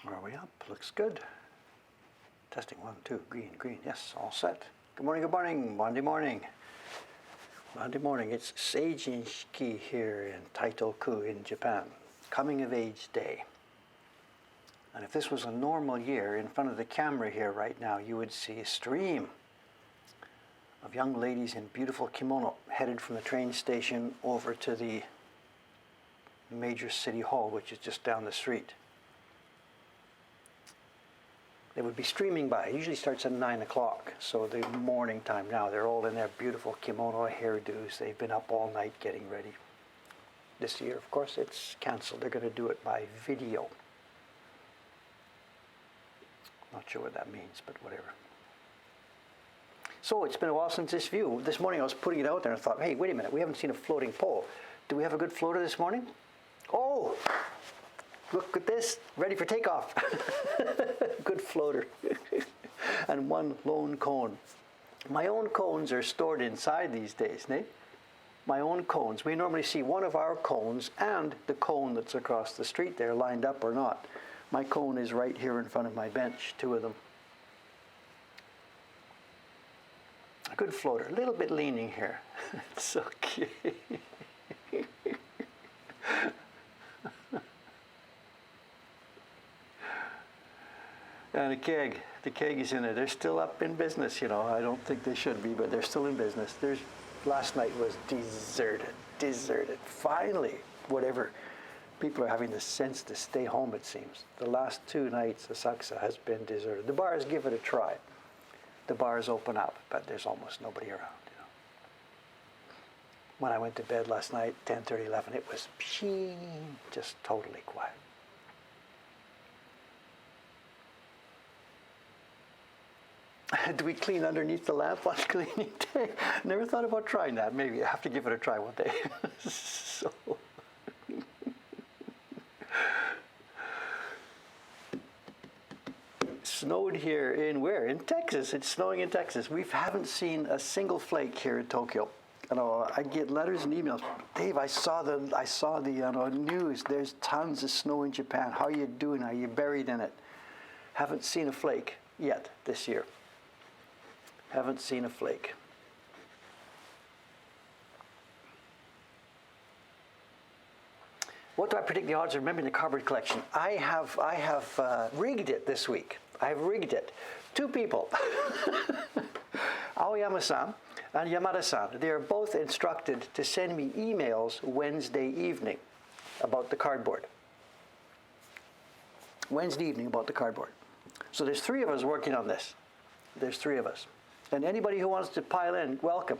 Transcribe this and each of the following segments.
Are we up? Looks good. Testing 1, 2, green, green. Yes, all set. Good morning, good morning. Monday morning. Monday morning. It's Seijinshiki here in Taitoku in Japan. Coming of age day. And if this was a normal year, in front of the camera here right now, you would see a stream of young ladies in beautiful kimono headed from the train station over to the major city hall, which is just down the street. They would be streaming by. It usually starts at 9 o'clock, so the morning time now. They're all in their beautiful kimono hairdos. They've been up all night getting ready. This year, of course, it's canceled. They're going to do it by video. Not sure what that means, but whatever. So it's been a while since this view. This morning I was putting it out there and I thought, hey, wait a minute, we haven't seen a floating pole. Do we have a good floater this morning? Oh, look at this, ready for takeoff. Good floater. And one lone cone. My own cones are stored inside these days, Nate. My own cones. We normally see one of our cones and the cone that's across the street there lined up or not. My cone is right here in front of my bench, 2 of them. A good floater, a little bit leaning here. It's so cute. And the keg is in there. They're still up in business, you know. I don't think they should be, but they're still in business. Last night was deserted. Finally, whatever. People are having the sense to stay home, it seems. The last 2 nights, Asakusa has been deserted. The bars give it a try. The bars open up, but there's almost nobody around, you know. When I went to bed last night, 10:30, 11, it was just totally quiet. Do we clean underneath the lamp on cleaning day? Never thought about trying that. Maybe I have to give it a try one day. So. Snowed here in where? In Texas. It's snowing in Texas. We haven't seen a single flake here in Tokyo. You know, I get letters and emails. Dave, I saw the news. There's tons of snow in Japan. How are you doing? Are you buried in it? Haven't seen a flake yet this year. Haven't seen a flake. What do I predict the odds of remembering the cardboard collection? I have rigged it this week. I've rigged it. 2 people, Aoyama-san and Yamada-san, they are both instructed to send me emails Wednesday evening about the cardboard. Wednesday evening about the cardboard. So there's 3 of us working on this. There's 3 of us. And anybody who wants to pile in, welcome.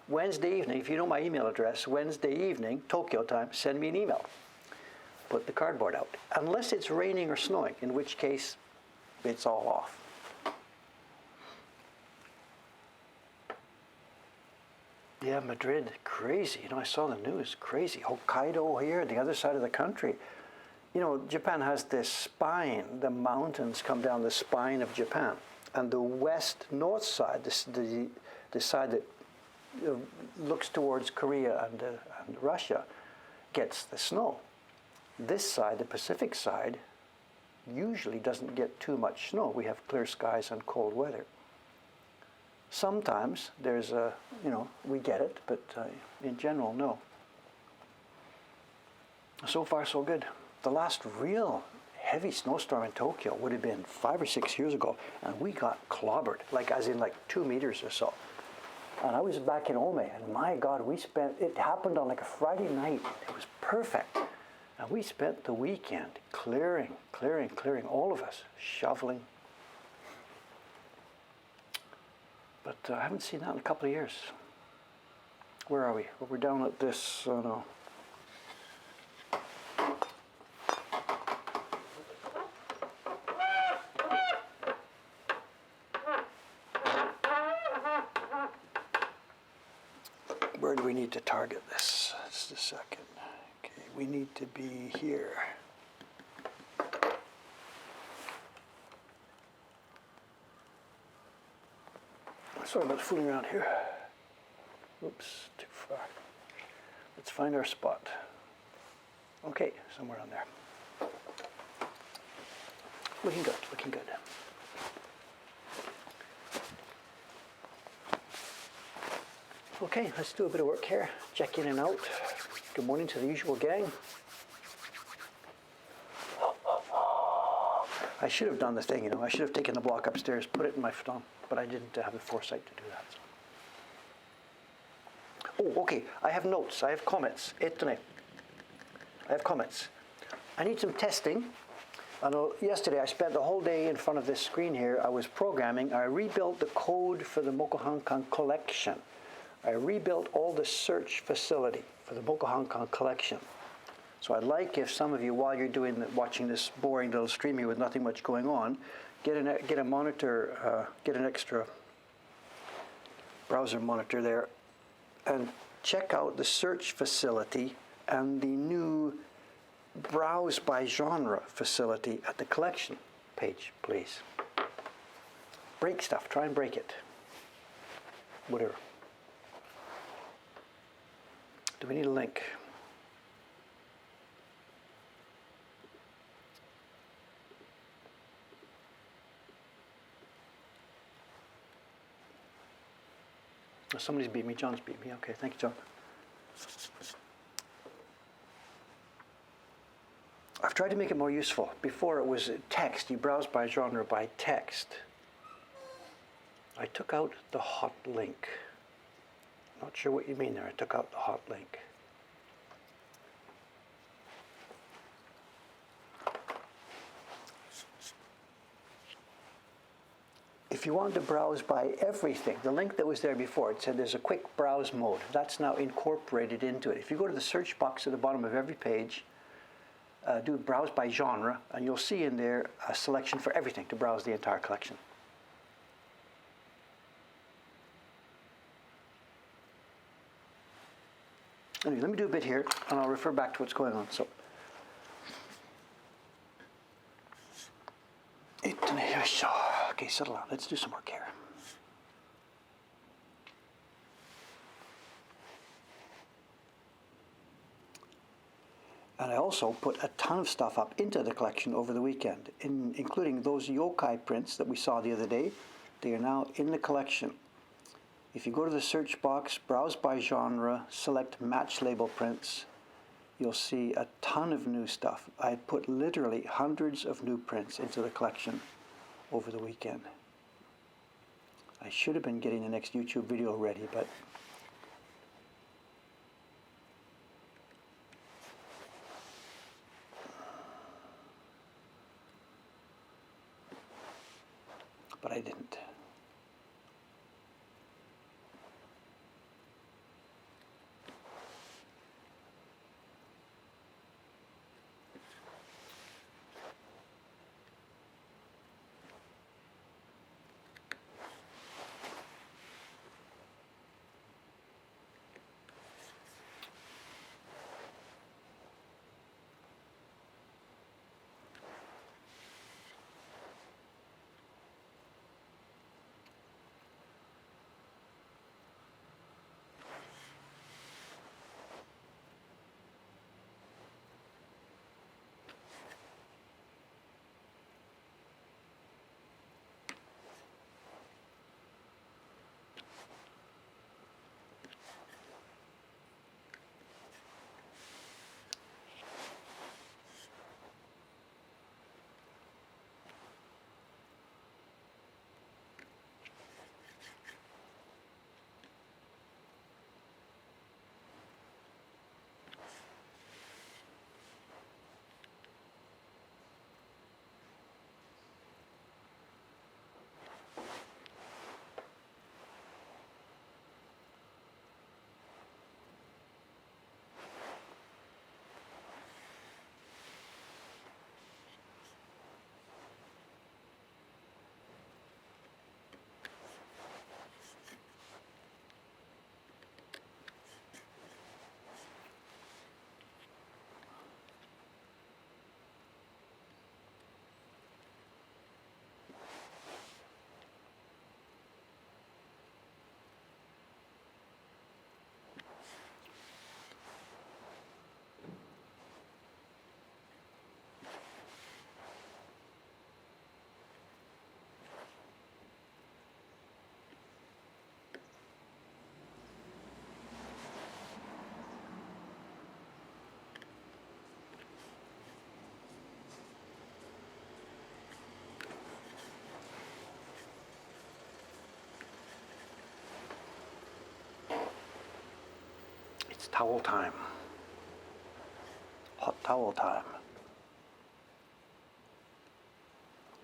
Wednesday evening, if you know my email address, Wednesday evening, Tokyo time, send me an email. Put the cardboard out. Unless it's raining or snowing, in which case it's all off. Yeah, Madrid, crazy. You know, I saw the news, crazy. Hokkaido here, the other side of the country. You know, Japan has this spine. The mountains come down the spine of Japan. And the west-north side, the side that looks towards Korea and Russia, gets the snow. This side, the Pacific side, usually doesn't get too much snow. We have clear skies and cold weather. Sometimes there's we get it, but in general, no. So far, so good. The last real heavy snowstorm in Tokyo would have been 5 or 6 years ago, and we got clobbered, as in 2 meters or so. And I was back in Ome, and my God, it happened on a Friday night. It was perfect. And we spent the weekend clearing, all of us, shoveling. But I haven't seen that in a couple of years. Where are we? Well, we're down at this, no. Where do we need to target this? Just a second. Okay, we need to be here. Sorry about fooling around here. Oops, too far. Let's find our spot. Okay, somewhere on there. Looking good, looking good. Okay, let's do a bit of work here. Check in and out. Good morning to the usual gang. I should have done the thing, I should have taken the block upstairs, put it in my phone, but I didn't have the foresight to do that. So. Oh, okay, I have notes, I have comments. I have comments. I need some testing. I know yesterday I spent the whole day in front of this screen here. I was programming. I rebuilt the code for the Mokuhankan collection. I rebuilt all the search facility for the Mokuhankan collection. So I'd like if some of you, while you're watching this boring little stream here with nothing much going on, get a monitor, get an extra browser monitor there, and check out the search facility and the new browse by genre facility at the collection page, please. Break stuff. Try and break it. Whatever. Do we need a link? Somebody's beat me. John's beat me. Okay, thank you, John. I've tried to make it more useful. Before it was text. You browse by genre by text. I took out the hot link. Not sure what you mean there. I took out the hot link. If you want to browse by everything, the link that was there before, it said there's a quick browse mode. That's now incorporated into it. If you go to the search box at the bottom of every page, do browse by genre, and you'll see in there a selection for everything to browse the entire collection. Anyway, let me do a bit here, and I'll refer back to what's going on. So, okay, settle down. Let's do some work here. And I also put a ton of stuff up into the collection over the weekend, including those yokai prints that we saw the other day. They are now in the collection. If you go to the search box, browse by genre, select match label prints, you'll see a ton of new stuff. I put literally hundreds of new prints into the collection over the weekend. I should have been getting the next YouTube video ready, but I didn't. towel time. Hot towel time.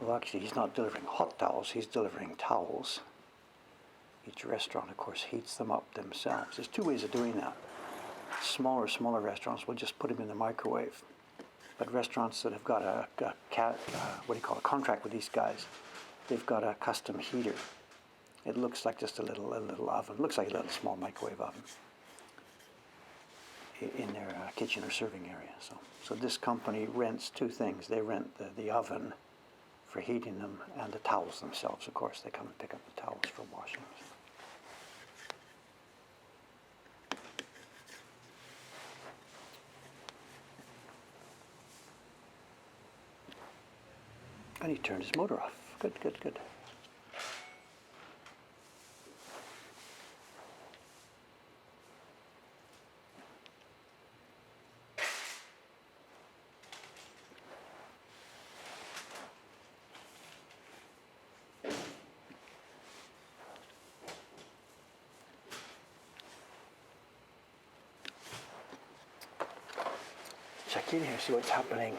Well, actually, he's not delivering hot towels, he's delivering towels. Each restaurant, of course, heats them up themselves. There's two ways of doing that. Smaller restaurants will just put them in the microwave. But restaurants that have got a contract with these guys, they've got a custom heater. It looks like just a little oven. It looks like a little small microwave oven in their kitchen or serving area. So this company rents two things. They rent the oven for heating them and the towels themselves. Of course, they come and pick up the towels for washing. And he turned his motor off. Good. Check in here, see what's happening.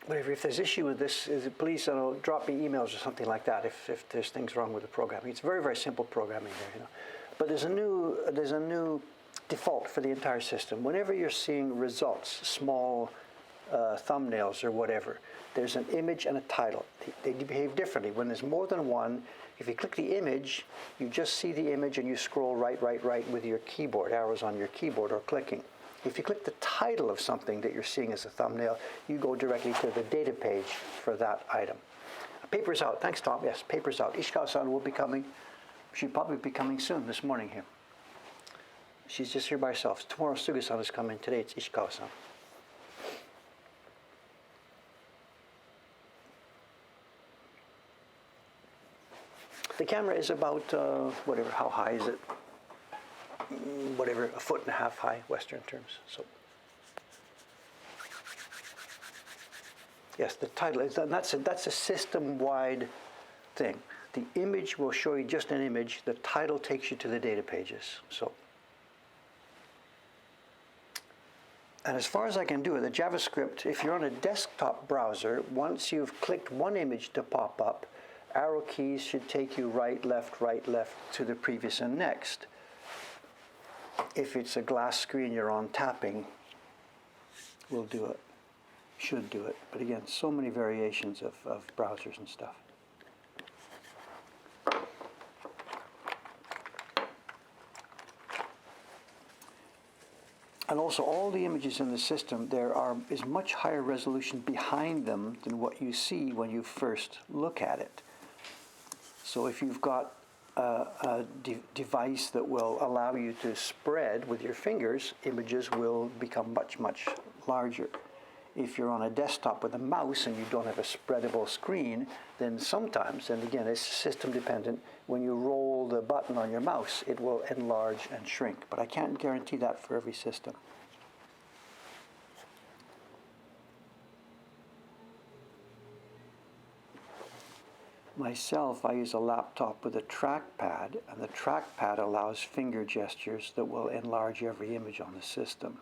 Whatever, if there's issue with this, please drop me emails or something like that if there's things wrong with the programming. It's very, very simple programming there, But there's a new default for the entire system. Whenever you're seeing results, small thumbnails or whatever, there's an image and a title. They behave differently. When there's more than one, if you click the image, you just see the image and you scroll right with your keyboard, arrows on your keyboard or clicking. If you click the title of something that you're seeing as a thumbnail, you go directly to the data page for that item. Paper's out. Thanks, Tom. Yes, paper's out. Ishikawa-san will be coming. She'll probably be coming soon this morning here. She's just here by herself. Tomorrow, Suga-san is coming. Today, it's Ishikawa-san. The camera is about, how high is it? Whatever, 1.5 feet high, Western terms. So, yes, the title is that's a system-wide thing. The image will show you just an image. The title takes you to the data pages. So, and as far as I can do it, the JavaScript, if you're on a desktop browser, once you've clicked one image to pop up, arrow keys should take you right, left to the previous and next. If it's a glass screen you're on, tapping will do it, should do it. But again, so many variations of browsers and stuff. And also all the images in the system, is much higher resolution behind them than what you see when you first look at it. So if you've got a device that will allow you to spread with your fingers, images will become much larger. If you're on a desktop with a mouse and you don't have a spreadable screen, then sometimes, and again it's system dependent, when you roll the button on your mouse, it will enlarge and shrink. But I can't guarantee that for every system. Myself, I use a laptop with a trackpad, and the trackpad allows finger gestures that will enlarge every image on the system.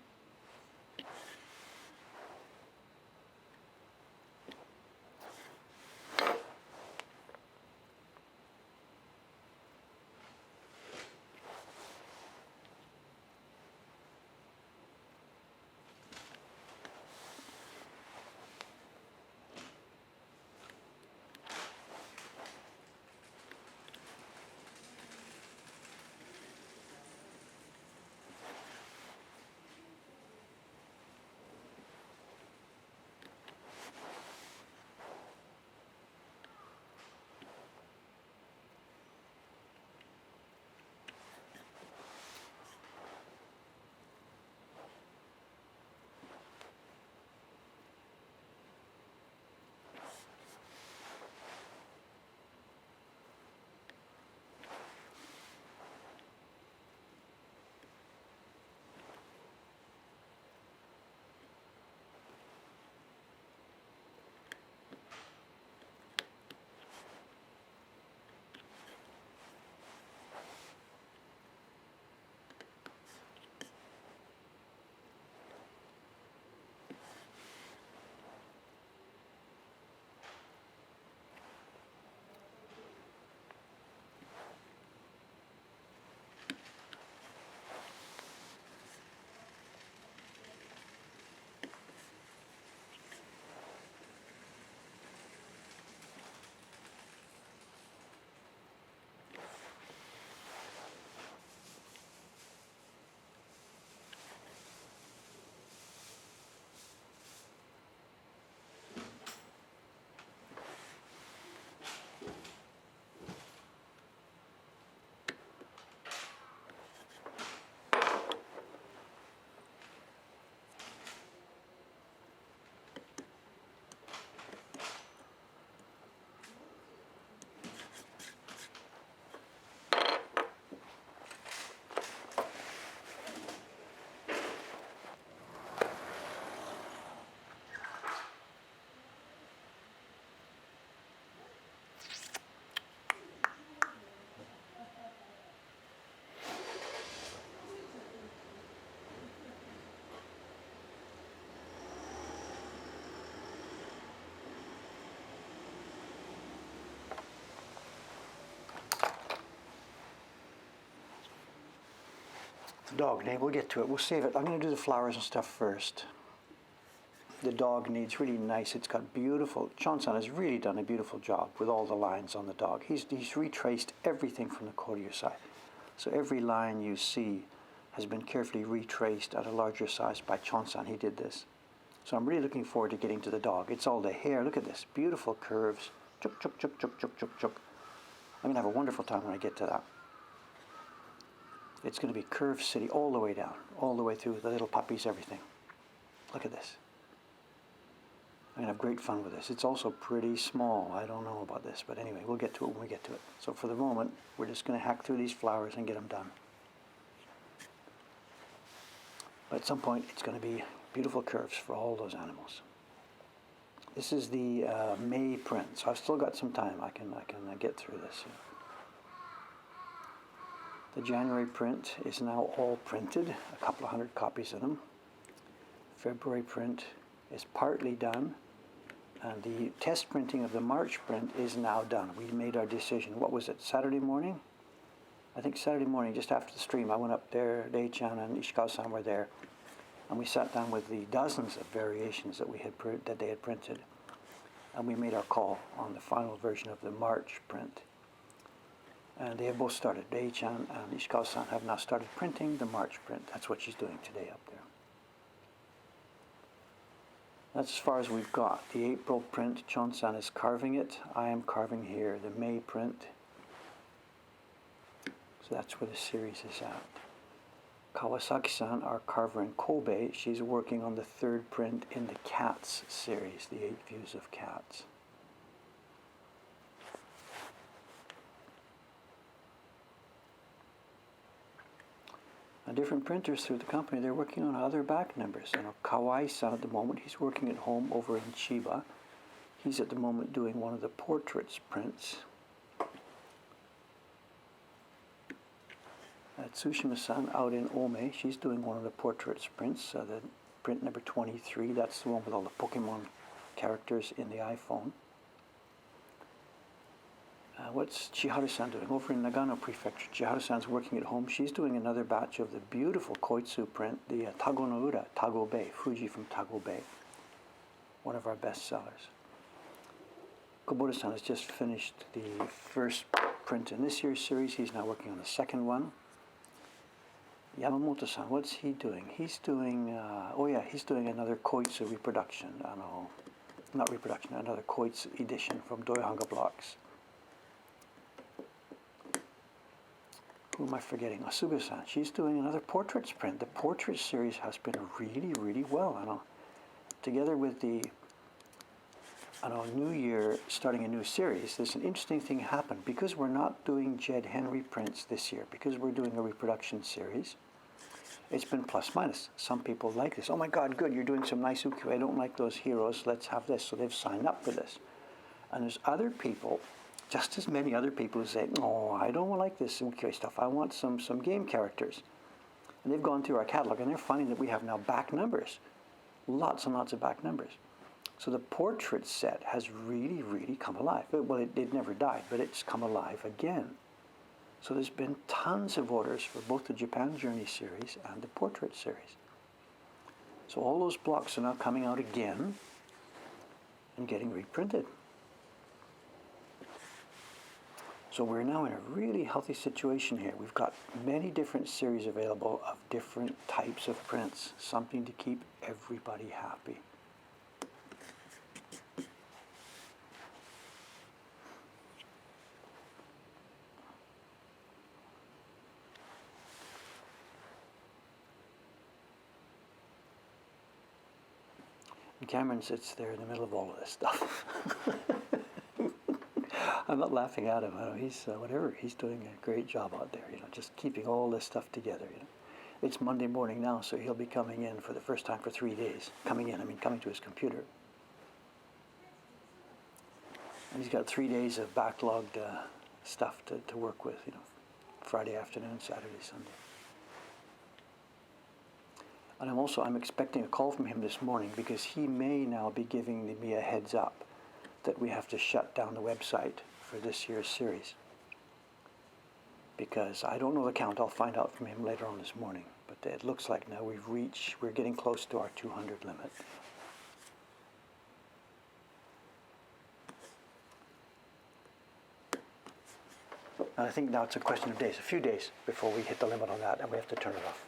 Dog name, we'll get to it. We'll save it. I'm going to do the flowers and stuff first. The dog needs really nice. It's got beautiful. Chon-san has really done a beautiful job with all the lines on the dog. He's retraced everything from the Koryu side. So every line you see has been carefully retraced at a larger size by Chon-san. He did this. So I'm really looking forward to getting to the dog. It's all the hair. Look at this. Beautiful curves. Chuk, chuk, chuk, chuk, chuk, chuk, chuk. I'm going to have a wonderful time when I get to that. It's going to be Curve City all the way down, all the way through the little puppies, everything. Look at this. I'm going to have great fun with this. It's also pretty small. I don't know about this, but anyway, we'll get to it when we get to it. So for the moment, we're just going to hack through these flowers and get them done. But at some point, it's going to be beautiful curves for all those animals. This is the May print, so I've still got some time. I can get through this. The January print is now all printed, a couple of hundred copies of them. February print is partly done, and the test printing of the March print is now done. We made our decision. What was it, Saturday morning? I think Saturday morning, just after the stream, I went up there, Dei-chan and Ishikawa-san were there, and we sat down with the dozens of variations that they had printed, and we made our call on the final version of the March print. And they have both started. Dei-chan and Ishikawa-san have now started printing the March print. That's what she's doing today up there. That's as far as we've got. The April print, Chon-san is carving it. I am carving here the May print. So that's where the series is at. Kawasaki-san, our carver in Kobe, she's working on the third print in the Cats series, the 8 Views of Cats. Different printers through the company, they're working on other back numbers. Kawai-san at the moment, he's working at home over in Chiba. He's at the moment doing one of the portraits prints. Tsushima-san out in Ome, she's doing one of the portraits prints, the print number 23. That's the one with all the Pokemon characters in the iPhone. What's Chiharu-san doing? Over in Nagano Prefecture, Chiharu-san's working at home. She's doing another batch of the beautiful Koitsu print, the Tago no Ura, Tago Bay, Fuji from Tago Bay, one of our best sellers. Kubota-san has just finished the first print in this year's series. He's now working on the second one. Yamamoto-san, what's he doing? He's doing, he's doing another Koitsu reproduction. Another Koitsu edition from Doihanga Blocks. Who am I forgetting? Asuga-san. She's doing another portraits print. The portrait series has been really, really well. Together with the New Year starting a new series, there's an interesting thing happened. Because we're not doing Jed Henry prints this year, because we're doing a reproduction series, it's been plus minus. Some people like this. Oh my God, good, you're doing some nice ukiyo. I don't like those heroes. Let's have this. So they've signed up for this. And there's other people, just as many other people who say, oh, I don't like this ukiyo stuff. I want some game characters. And they've gone through our catalog and they're finding that we have now back numbers. Lots and lots of back numbers. So the portrait set has really, really come alive. Well, it never died, but it's come alive again. So there's been tons of orders for both the Japan Journey series and the portrait series. So all those blocks are now coming out again and getting reprinted. So we're now in a really healthy situation here. We've got many different series available of different types of prints, something to keep everybody happy. And Cameron sits there in the middle of all of this stuff. I'm not laughing at him. He's whatever. He's doing a great job out there. Just keeping all this stuff together. It's Monday morning now, so he'll be coming in for the first time for 3 days. Coming to his computer. And he's got 3 days of backlogged stuff to work with. Friday afternoon, Saturday, Sunday. And I'm expecting a call from him this morning because he may now be giving me a heads up that we have to shut down the website for this year's series. Because I don't know the count, I'll find out from him later on this morning. But it looks like now we're getting close to our 200 limit. And I think now it's a question of days, a few days before we hit the limit on that and we have to turn it off.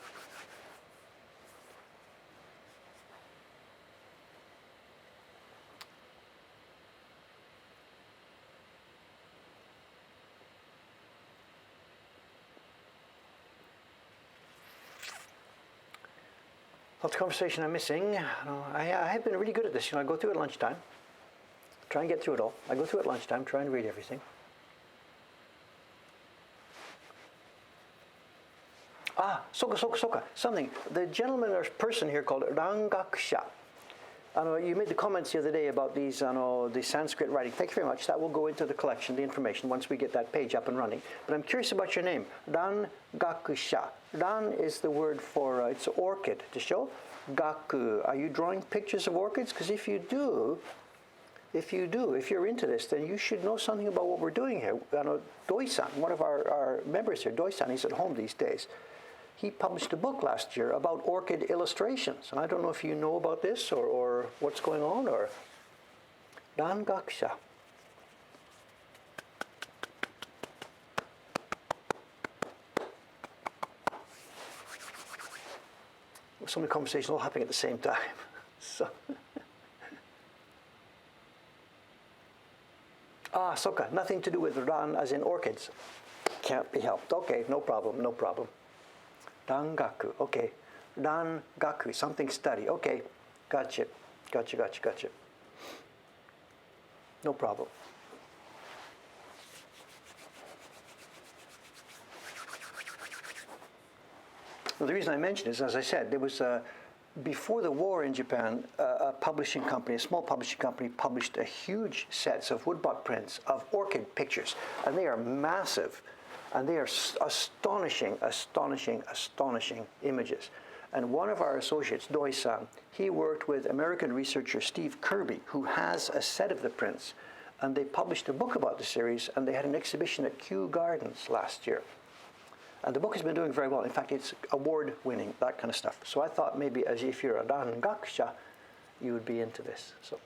Lots of conversation I'm missing. I have been really good at this. I go through at lunchtime, try and get through it all. I go through at lunchtime, try and read everything. Soka. Something. The gentleman or person here called Rangaksha. You made the comments the other day about these, the Sanskrit writing. Thank you very much. That will go into the collection, the information, once we get that page up and running. But I'm curious about your name, Rangaksha. Ran is the word for, it's orchid to show. Gaku. Are you drawing pictures of orchids? Because if you're into this, then you should know something about what we're doing here. Doi-san, one of our members here, Doi-san, he's at home these days. He published a book last year about orchid illustrations. And I don't know if you know about this or what's going on, or Rangaksha. So many conversations all happening at the same time. So. Soka, nothing to do with Ran as in orchids. Can't be helped. Okay, no problem. Rangaku, okay. Rangaku, something study. Okay, gotcha. No problem. Well, the reason I mention is, as I said, there was before the war in Japan, a publishing company, a small publishing company, published a huge sets of woodblock prints of orchid pictures, and they are massive. And they are astonishing images. And one of our associates, Doi-san, he worked with American researcher Steve Kirby, who has a set of the prints. And they published a book about the series, and they had an exhibition at Kew Gardens last year. And the book has been doing very well. In fact, it's award-winning, that kind of stuff. So I thought maybe as if you're a Rangaksha, you would be into this. So.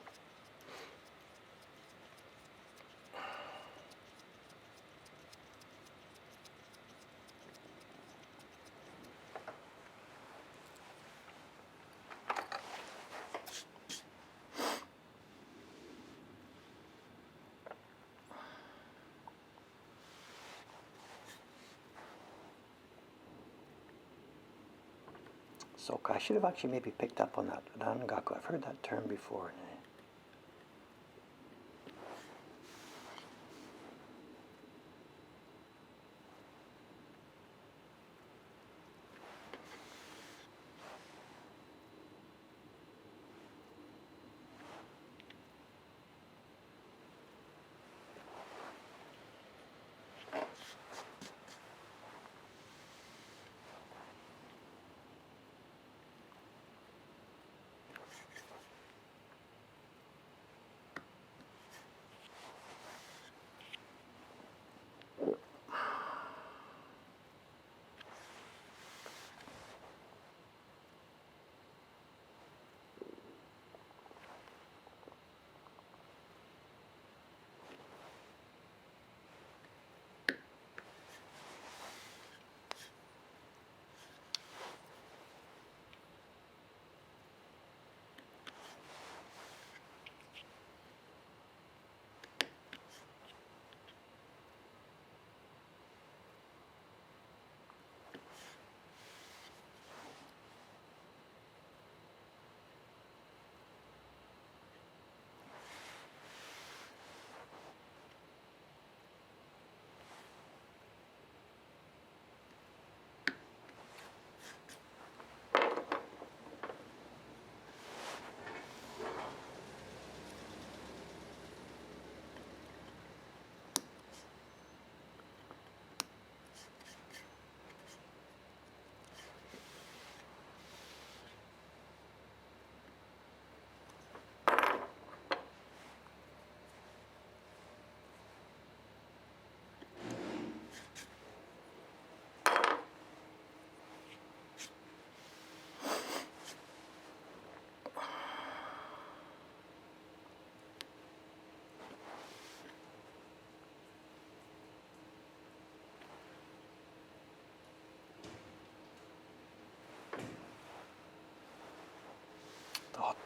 So I should have actually maybe picked up on that, Rangaku. I've heard that term before.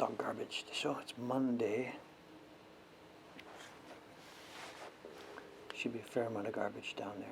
dog garbage to show. It's Monday. Should be a fair amount of garbage down there.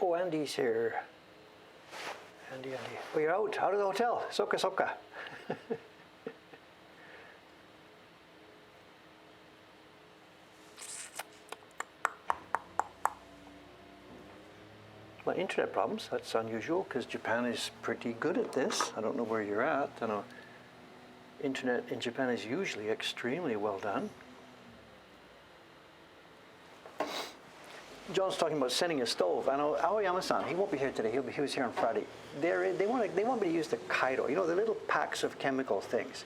Oh, Andy's here. Andy. Oh, you're out of the hotel. Soka. Well, internet problems. That's unusual because Japan is pretty good at this. I don't know where you're at. I know internet in Japan is usually extremely well done. John's talking about sending a stove. I know Aoyama-san, he won't be here today. He was here on Friday. They want me to use the Kaido. You know, the little packs of chemical things.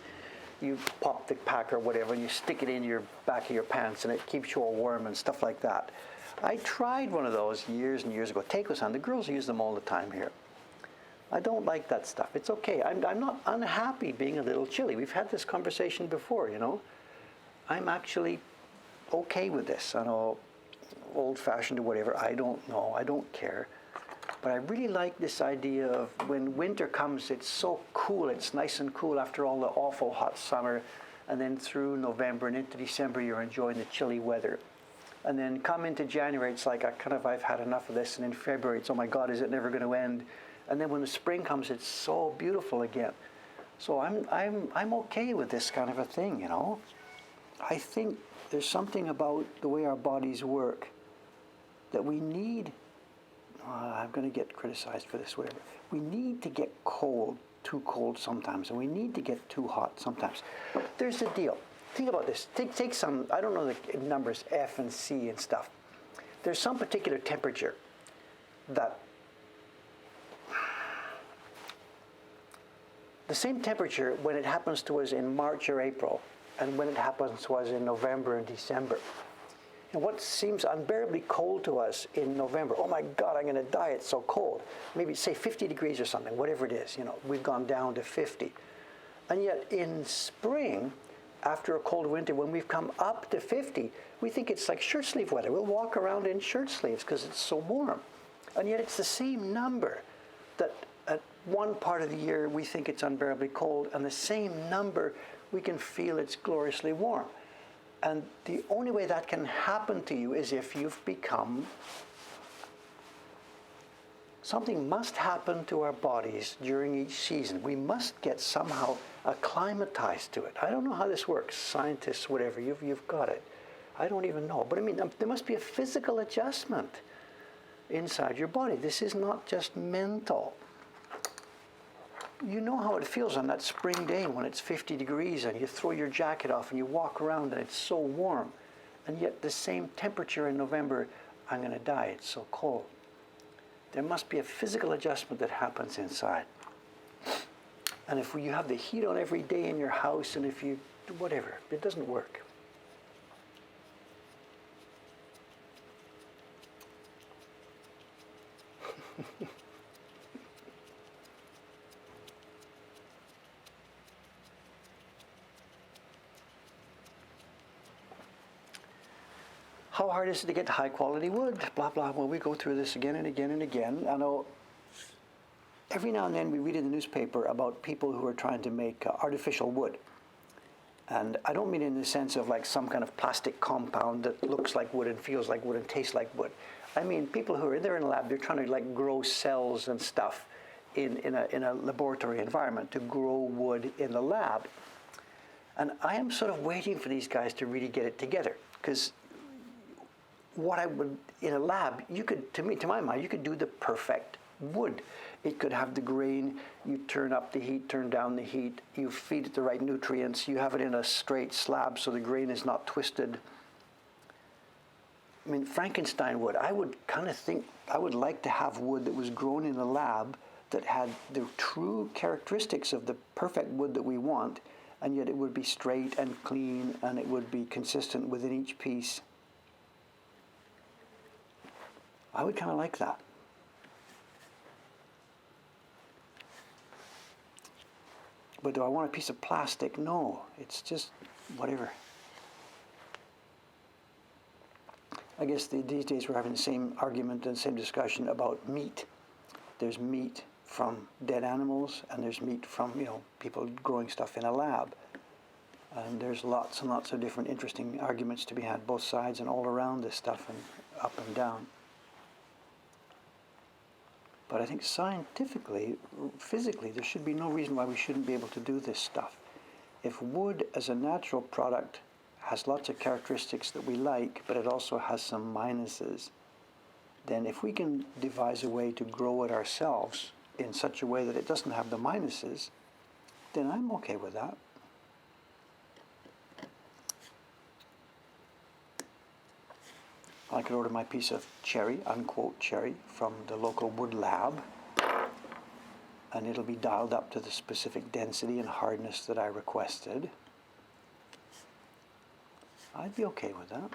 You pop the pack or whatever, and you stick it in your back of your pants, and it keeps you all warm and stuff like that. I tried one of those years and years ago. Teiko-san, the girls use them all the time here. I don't like that stuff. It's okay. I'm not unhappy being a little chilly. We've had this conversation before, you know. I'm actually okay with this. I know, old-fashioned or whatever, I don't know, I don't care. But I really like this idea of when winter comes, it's so cool, it's nice and cool after all the awful hot summer, and then through November and into December, you're enjoying the chilly weather. And then come into January, it's like I've had enough of this, and in February, it's, oh my God, is it never going to end? And then when the spring comes, it's so beautiful again. So I'm okay with this kind of a thing, you know. I think there's something about the way our bodies work that we need, I'm going to get criticized for this, whatever. We need to get cold, too cold sometimes, and we need to get too hot sometimes. There's the deal. Think about this. Take some, I don't know the numbers, F and C and stuff. There's some particular temperature that, the same temperature when it happens to us in March or April, and when it happens to us in November and December. And what seems unbearably cold to us in November, oh my God, I'm going to die, it's so cold. Maybe say 50 degrees or something, whatever it is, you know, we've gone down to 50. And yet in spring, after a cold winter, when we've come up to 50, we think it's like shirt sleeve weather. We'll walk around in shirt sleeves because it's so warm. And yet it's the same number that at one part of the year we think it's unbearably cold, and the same number we can feel it's gloriously warm. And the only way that can happen to you is if you've become, something must happen to our bodies during each season. We must get somehow acclimatized to it. I don't know how this works. Scientists, whatever, you've got it. I don't even know. But I mean, there must be a physical adjustment inside your body. This is not just mental. You know how it feels on that spring day when it's 50 degrees and you throw your jacket off and you walk around and it's so warm. And yet the same temperature in November I'm going to die, it's so cold. There must be a physical adjustment that happens inside. And if you have the heat on every day in your house, and if you, whatever, it doesn't work. How hard is it to get high quality wood? Blah, blah. Well, we go through this again and again and again. I know every now and then we read in the newspaper about people who are trying to make artificial wood. And I don't mean in the sense of like some kind of plastic compound that looks like wood and feels like wood and tastes like wood. I mean people who are there in a lab, they're trying to like grow cells and stuff in a laboratory environment to grow wood in the lab. And I am sort of waiting for these guys to really get it together, because what I would, in a lab, you could, to my mind, you could do the perfect wood. It could have the grain, you turn up the heat, turn down the heat, you feed it the right nutrients, you have it in a straight slab so the grain is not twisted. I mean, Frankenstein wood, I would kind of think, I would like to have wood that was grown in a lab that had the true characteristics of the perfect wood that we want, and yet it would be straight and clean, and it would be consistent within each piece. I would kind of like that. But do I want a piece of plastic? No, it's just whatever. I guess these days we're having the same argument and same discussion about meat. There's meat from dead animals, and there's meat from, people growing stuff in a lab. And there's lots and lots of different interesting arguments to be had, both sides and all around this stuff, and up and down. But I think scientifically, physically, there should be no reason why we shouldn't be able to do this stuff. If wood as a natural product has lots of characteristics that we like, but it also has some minuses, then if we can devise a way to grow it ourselves in such a way that it doesn't have the minuses, then I'm okay with that. I could order my piece of cherry, unquote cherry, from the local wood lab, and it'll be dialed up to the specific density and hardness that I requested. I'd be okay with that.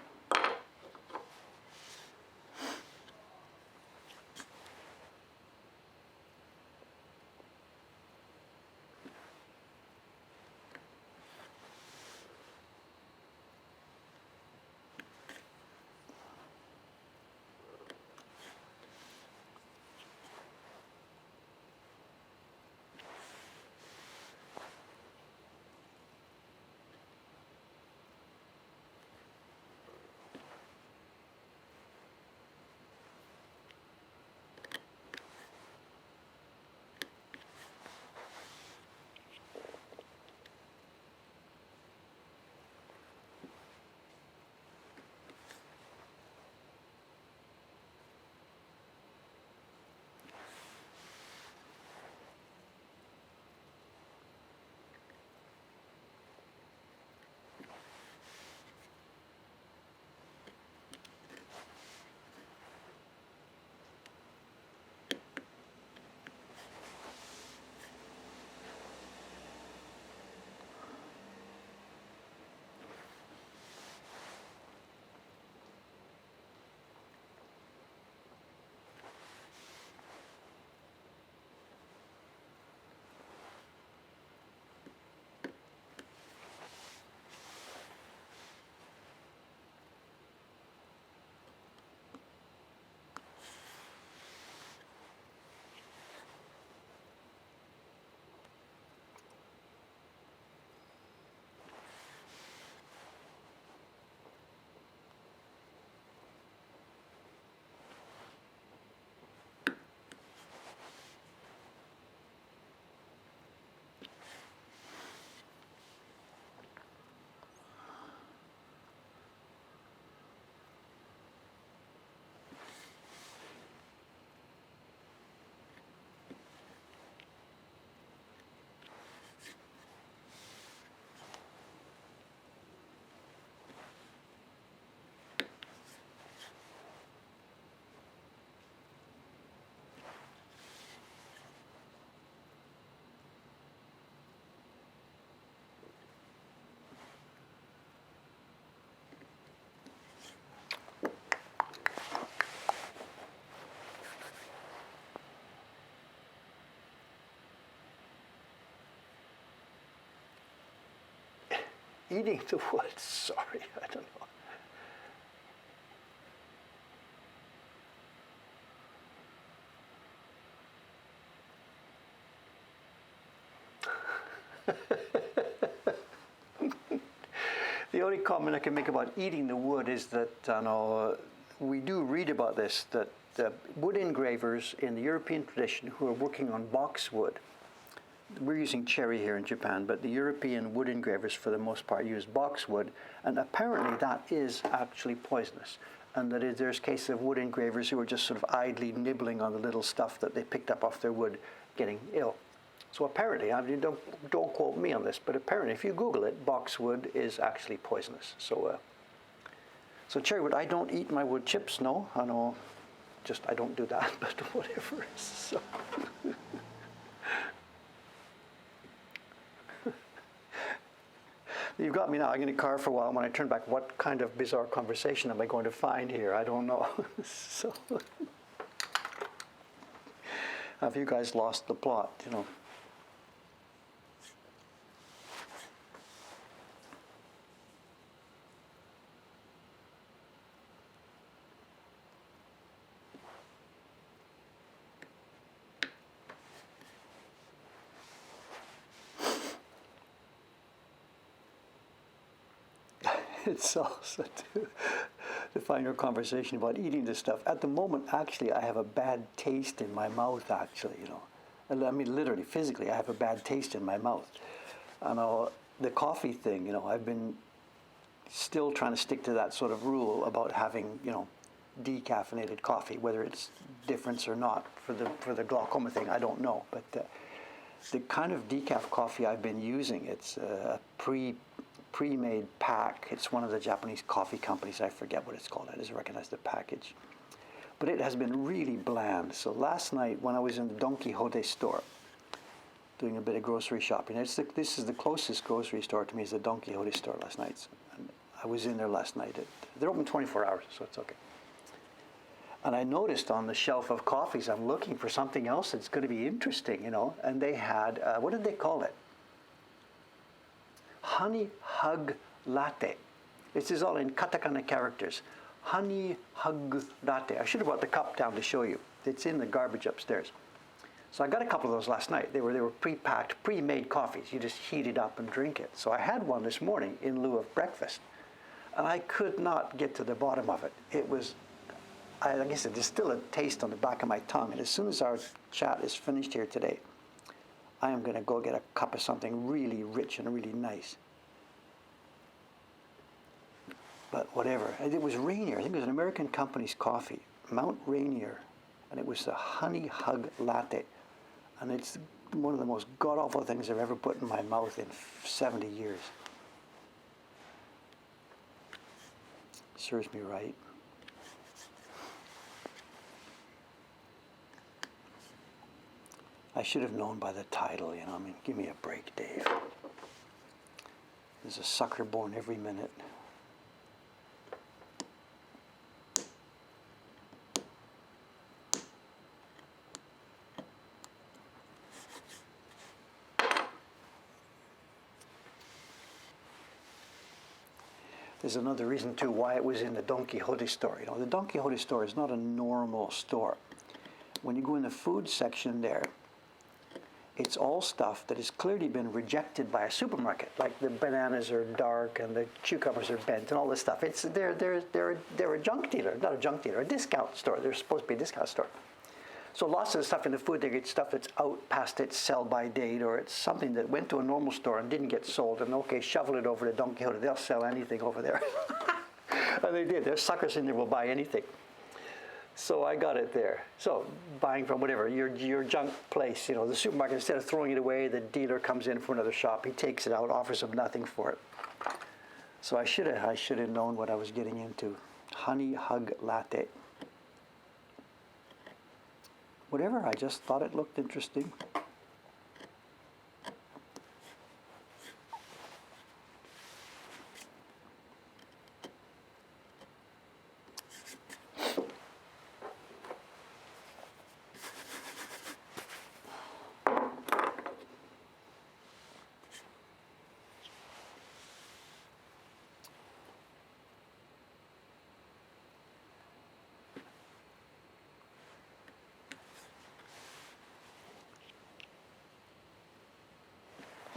Eating the wood. Sorry, I don't know. The only comment I can make about eating the wood is that we do read about this, that wood engravers in the European tradition who are working on boxwood, we're using cherry here in Japan, but the European wood engravers for the most part use boxwood, and apparently that is actually poisonous. And that there's cases of wood engravers who are just sort of idly nibbling on the little stuff that they picked up off their wood getting ill. So apparently, I mean, don't quote me on this, but apparently if you Google it, boxwood is actually poisonous. So cherry wood, I don't eat my wood chips, no. I know, just I don't do that, but whatever. So. You've got me now. I'm going to carve for a while. When I turn back, what kind of bizarre conversation am I going to find here? I don't know. So, have you guys lost the plot, you know? It's also to find your conversation about eating this stuff. At the moment, actually, I have a bad taste in my mouth, actually, you know. I mean, literally, physically, I have a bad taste in my mouth. And the coffee thing, you know, I've been still trying to stick to that sort of rule about having, you know, decaffeinated coffee, whether it's difference or not for the glaucoma thing, I don't know. But the kind of decaf coffee I've been using, it's a pre-made pack. It's one of the Japanese coffee companies. I forget what it's called. I just recognize the package. But it has been really bland. So last night when I was in the Don Quixote store doing a bit of grocery shopping, this is the closest grocery store to me is the Don Quixote store last night. And I was in there last night. They're open 24 hours, so it's okay. And I noticed on the shelf of coffees, I'm looking for something else that's going to be interesting, you know. And they had, what did they call it? Honey Hug Latte. This is all in katakana characters. Honey Hug Latte. I should have brought the cup down to show you. It's in the garbage upstairs. So I got a couple of those last night. They were pre-packed, pre-made coffees. You just heat it up and drink it. So I had one this morning in lieu of breakfast. And I could not get to the bottom of it. It was, like I said, there's still a taste on the back of my tongue. And as soon as our chat is finished here today, I am going to go get a cup of something really rich and really nice. But whatever. It was Rainier. I think it was an American company's coffee, Mount Rainier. And it was the Honey Hug Latte. And it's one of the most god-awful things I've ever put in my mouth in 70 years. Serves me right. I should have known by the title, you know. I mean, give me a break, Dave. There's a sucker born every minute. There's another reason, too, why it was in the Don Quixote store. You know, the Don Quixote store is not a normal store. When you go in the food section there, it's all stuff that has clearly been rejected by a supermarket. Like the bananas are dark and the cucumbers are bent and all this stuff. They're a junk dealer, not a junk dealer, a discount store. They're supposed to be a discount store. So lots of the stuff in the food, they get stuff that's out past its sell-by date, or it's something that went to a normal store and didn't get sold. And okay, shovel it over to Don Quixote. They'll sell anything over there. And they did. There's suckers in there will buy anything. So I got it there. So buying from whatever, your junk place, you know, the supermarket, instead of throwing it away, the dealer comes in from another shop, he takes it out, offers them nothing for it. So I should have known what I was getting into. Honey Hug Latte. Whatever, I just thought it looked interesting.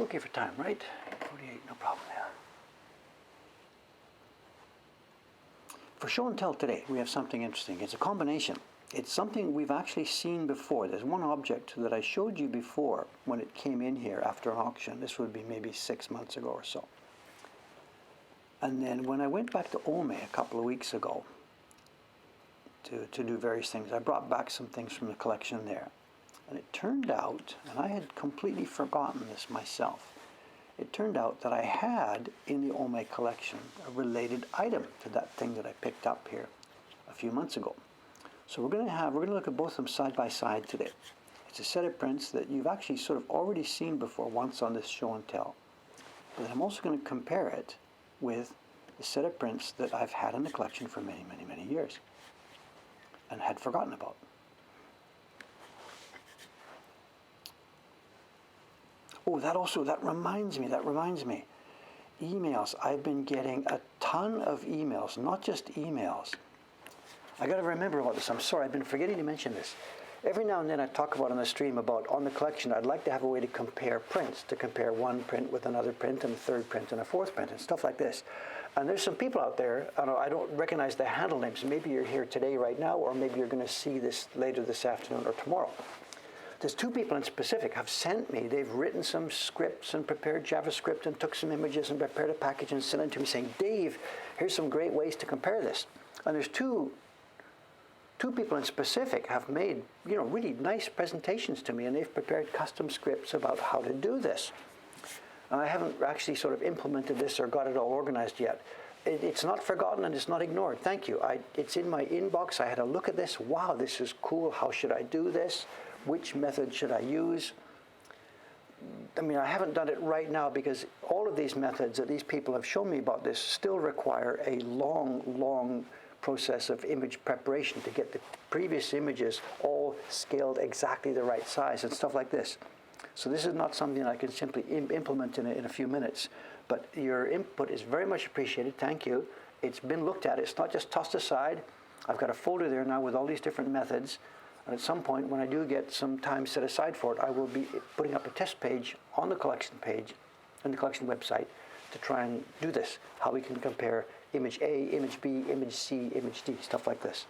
Okay for time, right? 48, no problem there. For show and tell today, we have something interesting. It's a combination. It's something we've actually seen before. There's one object that I showed you before when it came in here after an auction. This would be maybe 6 months ago or so. And then when I went back to Ome a couple of weeks ago to do various things, I brought back some things from the collection there. And it turned out, and I had completely forgotten this myself, it turned out that I had in the Ome collection a related item to that thing that I picked up here a few months ago. So we're going to look at both of them side by side today. It's a set of prints that you've actually sort of already seen before once on this show and tell. But I'm also going to compare it with the set of prints that I've had in the collection for many, many, many years and had forgotten about. Oh, that reminds me. Emails. I've been getting a ton of emails, not just emails. I got to remember about this. I'm sorry, I've been forgetting to mention this. Every now and then I talk about on the stream about on the collection, I'd like to have a way to compare prints, to compare one print with another print and a third print and a fourth print and stuff like this. And there's some people out there, I don't recognize the handle names. Maybe you're here today right now, or maybe you're going to see this later this afternoon or tomorrow. There's two people in specific have sent me, they've written some scripts and prepared JavaScript and took some images and prepared a package and sent it to me saying, Dave, here's some great ways to compare this. And there's two people in specific have made, really nice presentations to me, and they've prepared custom scripts about how to do this. And I haven't actually sort of implemented this or got it all organized yet. It's not forgotten and it's not ignored. Thank you. It's in my inbox. I had a look at this. Wow, this is cool. How should I do this? Which method should I use? I haven't done it right now because all of these methods that these people have shown me about this still require a long process of image preparation to get the previous images all scaled exactly the right size and stuff like this. So this is not something I can simply implement in a few minutes. But your input is very much appreciated. Thank you. It's been looked at. It's not just tossed aside. I've got a folder there now with all these different methods. And at some point, when I do get some time set aside for it, I will be putting up a test page on the collection page, on the collection website, to try and do this, how we can compare image A, image B, image C, image D, stuff like this.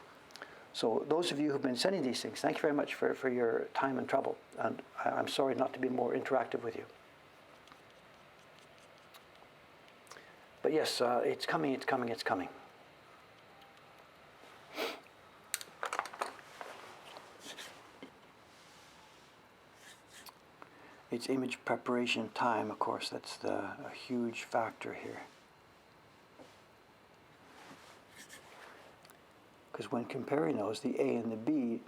So those of you who've been sending these things, thank you very much for your time and trouble. And I'm sorry not to be more interactive with you. But yes, it's coming. It's image preparation time, of course. That's a huge factor here. Because when comparing those, the A and the B,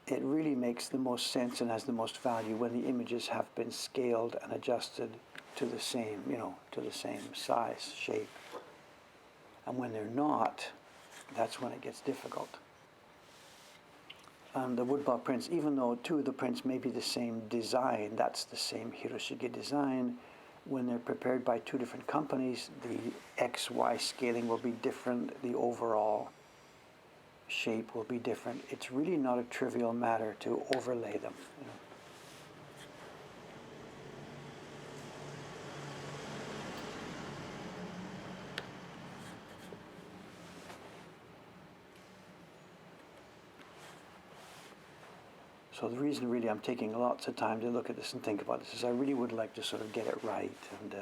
it really makes the most sense and has the most value when the images have been scaled and adjusted to the same, to the same size, shape. And when they're not, that's when it gets difficult. And the woodblock prints, even though two of the prints may be the same design, that's the same Hiroshige design, when they're prepared by two different companies, the XY scaling will be different, the overall shape will be different. It's really not a trivial matter to overlay them. So the reason really I'm taking lots of time to look at this and think about this is I really would like to sort of get it right. And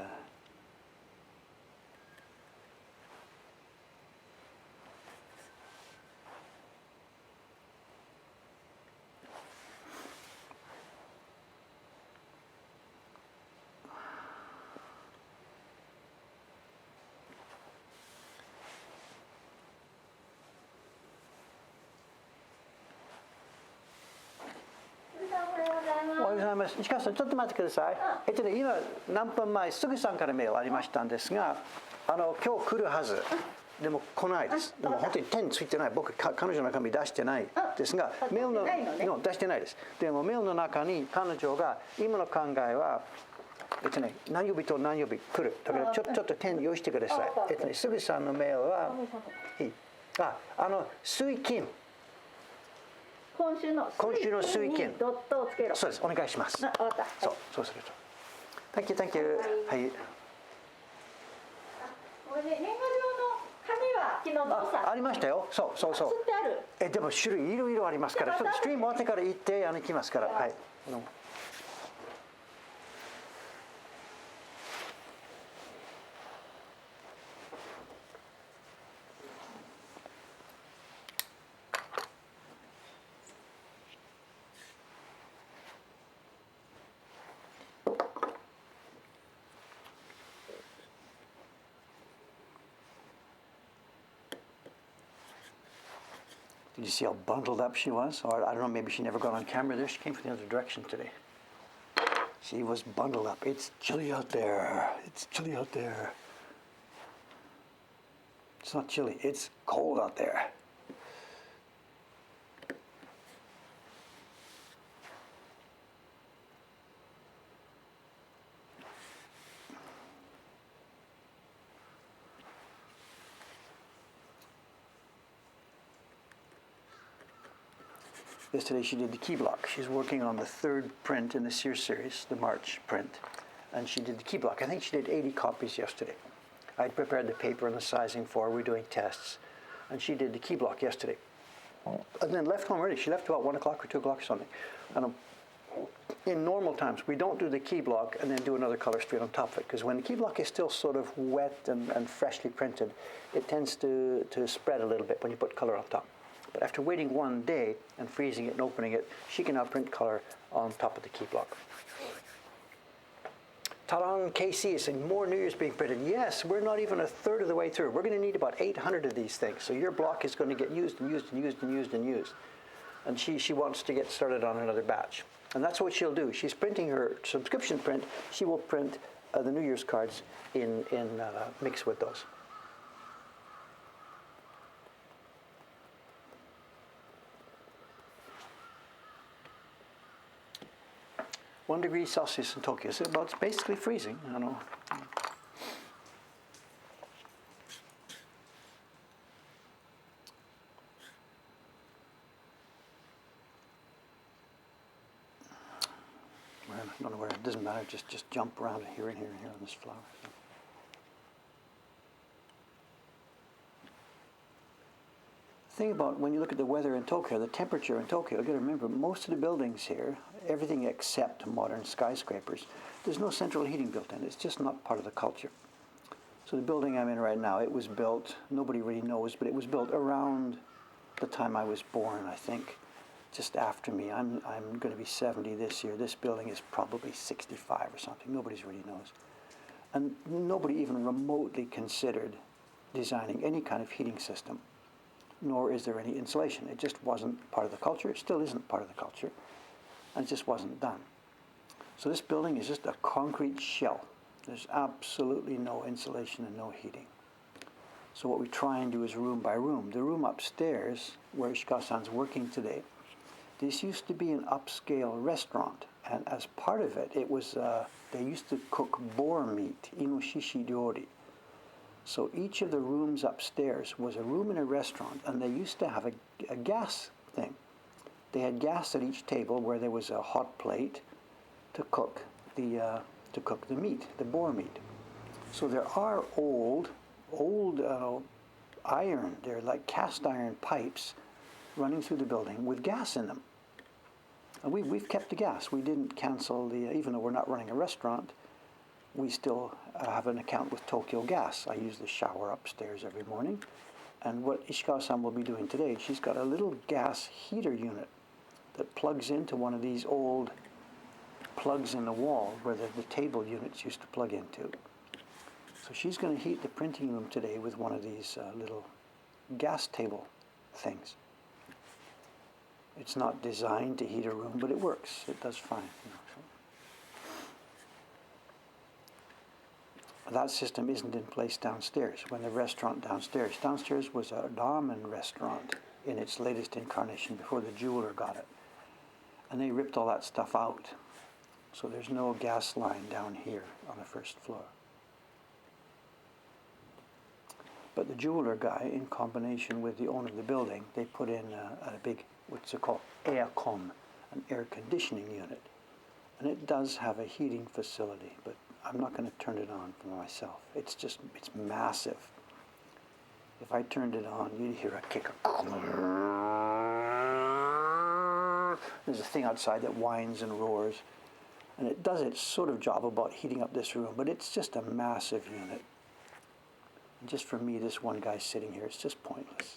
おはようございます。西川さん、ちょっと待ってください。今何分前すぐさんからメールありましたんですが、今日来るはず。でも来ないです。でも本当に手についてない。僕彼女の中身出してないですが、メールの出してないです。でもメールの中に彼女が今の考えは何曜日と何曜日来る。だからちょっと手に用意してください。すぐさんのメールは、水金。今週の水金ドットをつけろ。そうです。お願いします。そうすると。Thank you, thank you. はい。これで年賀状の紙は昨日どうさありましたよ。そうそうそう。吸ってある。でも種類いろいろありますから、ちょっとストリーム終わってから行って行きますから。はい。Did you see how bundled up she was? Or I don't know, maybe she never got on camera there. She came from the other direction today. She was bundled up. It's chilly out there. It's chilly out there. It's not chilly. It's cold out there. Yesterday she did the key block. She's working on the third print in the Sears series, the March print. And she did the key block. I think she did 80 copies yesterday. I'd prepared the paper and the sizing for her. We're doing tests. And she did the key block yesterday. And then left home early. She left about 1 o'clock or 2 o'clock or something. And in normal times, we don't do the key block and then do another color straight on top of it. Because when the key block is still sort of wet and freshly printed, it tends to spread a little bit when you put color on top. But after waiting 1 day and freezing it and opening it, she can now print color on top of the key block. Tarang KC is saying more New Year's being printed. Yes, we're not even a third of the way through. We're going to need about 800 of these things. So your block is going to get used and used and used and used and used. And she wants to get started on another batch. And that's what she'll do. She's printing her subscription print. She will print the New Year's cards in mix with those. °C in Tokyo. So it's basically freezing. I don't know. I don't know where. It doesn't matter. Just jump around here and here and here on this flower. So. The thing about when you look at the weather in Tokyo, the temperature in Tokyo, you've got to remember most of the buildings here, everything except modern skyscrapers, there's no central heating built in. It's just not part of the culture. So the building I'm in right now, it was built, nobody really knows, but it was built around the time I was born, I think, just after me. I'm going to be 70 this year. This building is probably 65 or something. Nobody really knows. And nobody even remotely considered designing any kind of heating system, nor is there any insulation. It just wasn't part of the culture. It still isn't part of the culture. And it just wasn't done. So this building is just a concrete shell. There's absolutely no insulation and no heating. So what we try and do is room by room. The room upstairs, where Ishikawa-san's working today, this used to be an upscale restaurant. And as part of it, it was they used to cook boar meat, inoshishi ryori. So each of the rooms upstairs was a room in a restaurant, and they used to have a gas thing. They had gas at each table where there was a hot plate to cook the meat, the boar meat. So there are old iron, they're like cast iron pipes running through the building with gas in them. And we've kept the gas. We didn't cancel even though we're not running a restaurant, we still have an account with Tokyo Gas. I use the shower upstairs every morning. And what Ishikawa-san will be doing today, she's got a little gas heater unit that plugs into one of these old plugs in the wall where the table units used to plug into. So she's going to heat the printing room today with one of these little gas table things. It's not designed to heat a room, but it works. It does fine. That system isn't in place downstairs. When the restaurant downstairs was a ramen restaurant in its latest incarnation before the jeweler got it. And they ripped all that stuff out. So there's no gas line down here on the first floor. But the jeweler guy, in combination with the owner of the building, they put in a big, what's it called, aircon, an air conditioning unit. And it does have a heating facility, but I'm not going to turn it on for myself. It's massive. If I turned it on, you'd hear a kicker. There's a thing outside that whines and roars. And it does its sort of job about heating up this room, but it's just a massive unit. And just for me, this one guy sitting here, it's just pointless.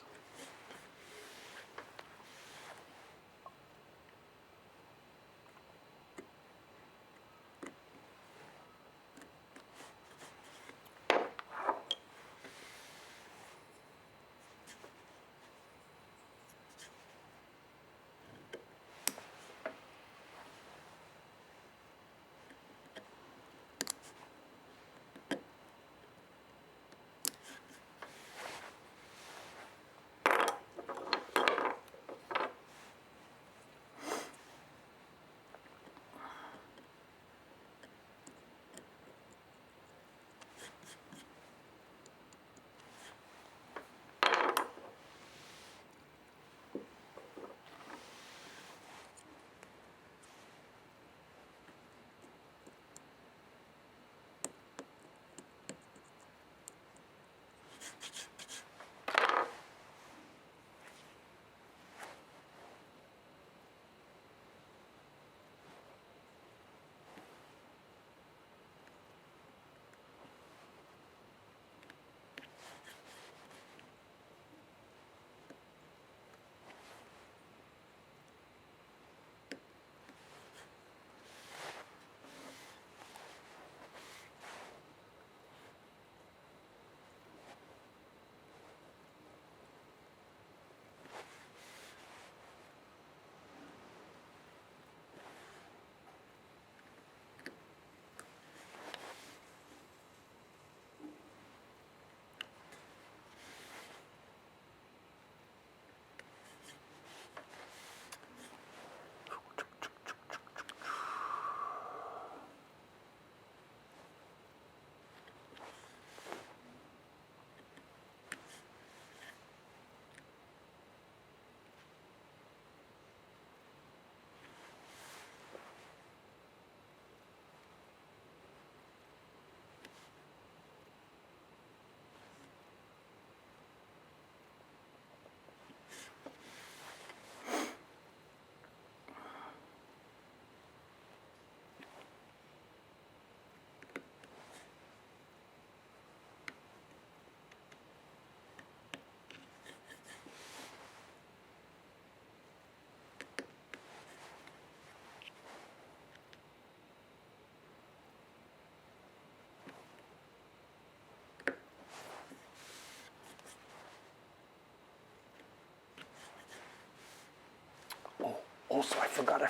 Also, I forgot.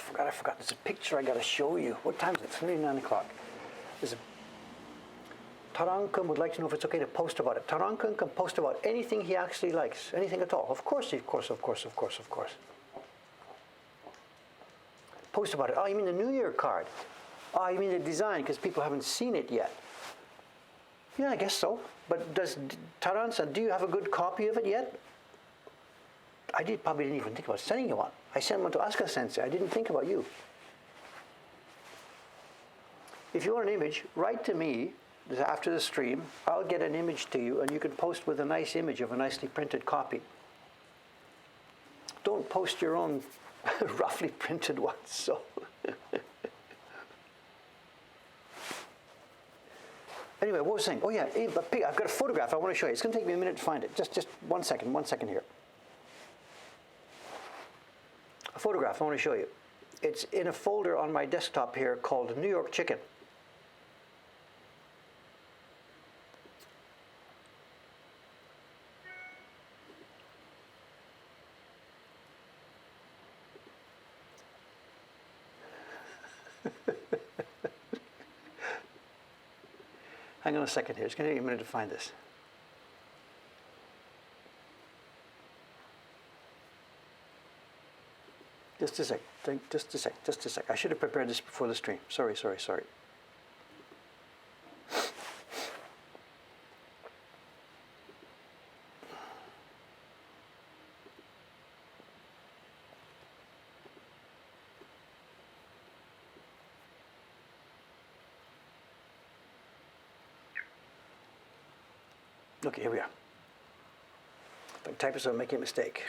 There's a picture I got to show you. What time is it? It's nearly 9 o'clock. Taran-kun would like to know if it's okay to post about it. Taran-kun can post about anything he actually likes, anything at all. Of course. Post about it. Oh, you mean the New Year card? Oh, you mean the design because people haven't seen it yet? Yeah, I guess so. But does Taran-san, do you have a good copy of it yet? Probably didn't even think about sending you one. I sent one to Asuka Sensei. I didn't think about you. If you want an image, write to me after the stream. I'll get an image to you, and you can post with a nice image of a nicely printed copy. Don't post your own roughly printed ones. So. Anyway, what was I saying? Oh yeah, I've got a photograph I want to show you. It's going to take me a minute to find it. Just 1 second here. A photograph I want to show you. It's in a folder on my desktop here called New York Chicken. Hang on a second here. It's going to take me a minute to find this. Just a sec. I should have prepared this before the stream. Sorry. Okay, here we are. If I type this, I'll make a mistake.